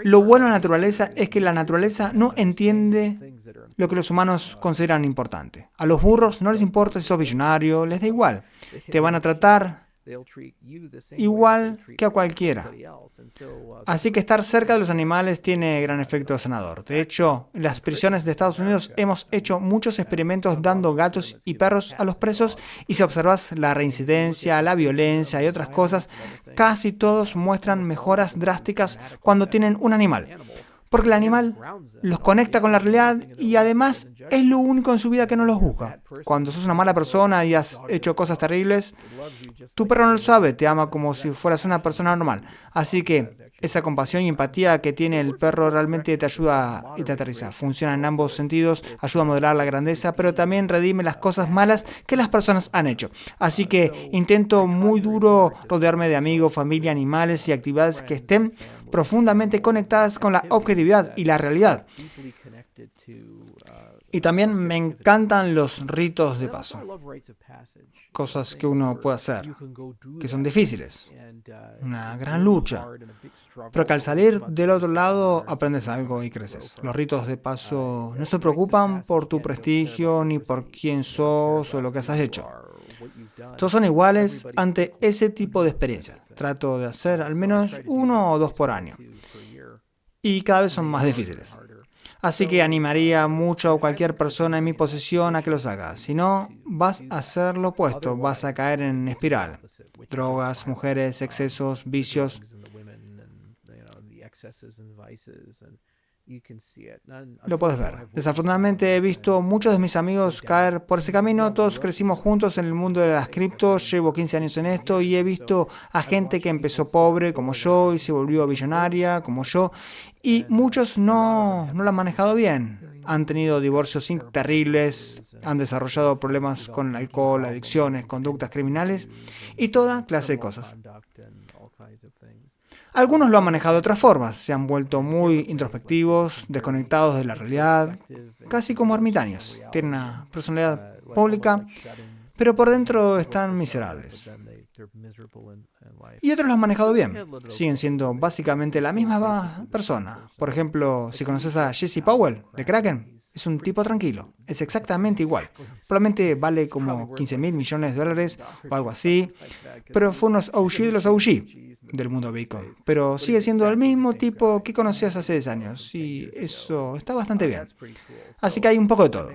A: Lo bueno de la naturaleza es que la naturaleza no entiende lo que los humanos consideran importante. A los burros no les importa si sos billonario, les da igual. Te van a tratar igual que a cualquiera. Así que estar cerca de los animales tiene gran efecto sanador. De hecho, en las prisiones de Estados Unidos hemos hecho muchos experimentos dando gatos y perros a los presos y si observas la reincidencia, la violencia y otras cosas, casi todos muestran mejoras drásticas cuando tienen un animal. Porque el animal los conecta con la realidad y además es lo único en su vida que no los juzga. Cuando sos una mala persona y has hecho cosas terribles, tu perro no lo sabe, te ama como si fueras una persona normal. Así que esa compasión y empatía que tiene el perro realmente te ayuda y te aterriza. Funciona en ambos sentidos, ayuda a modelar la grandeza, pero también redime las cosas malas que las personas han hecho. Así que intento muy duro rodearme de amigos, familia, animales y actividades que estén profundamente conectadas con la objetividad y la realidad. Y también me encantan los ritos de paso, cosas que uno puede hacer, que son difíciles, una gran lucha, pero que al salir del otro lado aprendes algo y creces. Los ritos de paso no se preocupan por tu prestigio, ni por quién sos o lo que has hecho. Todos son iguales ante ese tipo de experiencias. Trato de hacer al menos 1 o 2 por año. Y cada vez son más difíciles. Así que animaría mucho a cualquier persona en mi posición a que los haga. Si no, vas a hacer lo opuesto, vas a caer en espiral. Drogas, mujeres, excesos, vicios. Lo puedes ver. Desafortunadamente he visto muchos de mis amigos caer por ese camino. Todos crecimos juntos en el mundo de las criptos. Llevo 15 años en esto y he visto a gente que empezó pobre como yo y se volvió billonaria como yo. Y muchos no lo han manejado bien. Han tenido divorcios terribles, han desarrollado problemas con el alcohol, adicciones, conductas criminales y toda clase de cosas. Algunos lo han manejado de otras formas, se han vuelto muy introspectivos, desconectados de la realidad, casi como ermitaños. Tienen una personalidad pública, pero por dentro están miserables. Y otros lo han manejado bien, siguen siendo básicamente la misma persona. Por ejemplo, si conoces a Jesse Powell de Kraken, es un tipo tranquilo, es exactamente igual. Probablemente vale como $15,000 millones o algo así, pero fue unos OG de los OG del mundo Bitcoin. Pero sigue siendo el mismo tipo que conocías hace 10 años y eso está bastante bien. Así que hay un poco de todo.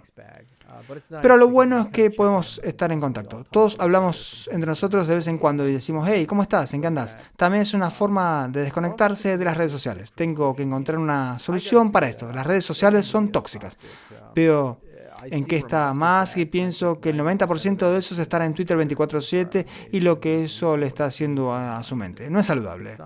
A: Pero lo bueno es que podemos estar en contacto. Todos hablamos entre nosotros de vez en cuando y decimos, hey, ¿cómo estás? ¿En qué andás? También es una forma de desconectarse de las redes sociales. Tengo que encontrar una solución para esto. Las redes sociales son tóxicas. Veo en qué está más y pienso que el 90% de eso es estar en Twitter 24/7 y lo que eso le está haciendo a su mente. No es saludable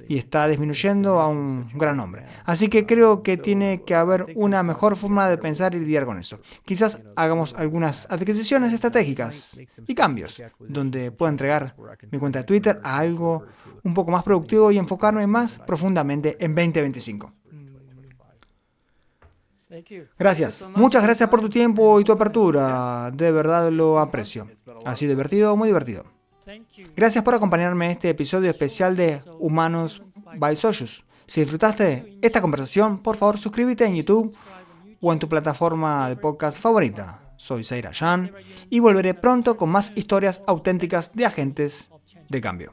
A: y está disminuyendo a un gran nombre. Así que creo que tiene que haber una mejor forma de pensar y lidiar con eso. Quizás hagamos algunas adquisiciones estratégicas y cambios, donde pueda entregar mi cuenta de Twitter a algo un poco más productivo y enfocarme más profundamente en 2025. Gracias. Muchas gracias por tu tiempo y tu apertura. De verdad lo aprecio. Ha sido divertido, muy divertido. Gracias por acompañarme en este episodio especial de Humanos by Socios. Si disfrutaste esta conversación, por favor suscríbete en YouTube o en tu plataforma de podcast favorita. Soy Zaira Yan y volveré pronto con más historias auténticas de agentes de cambio.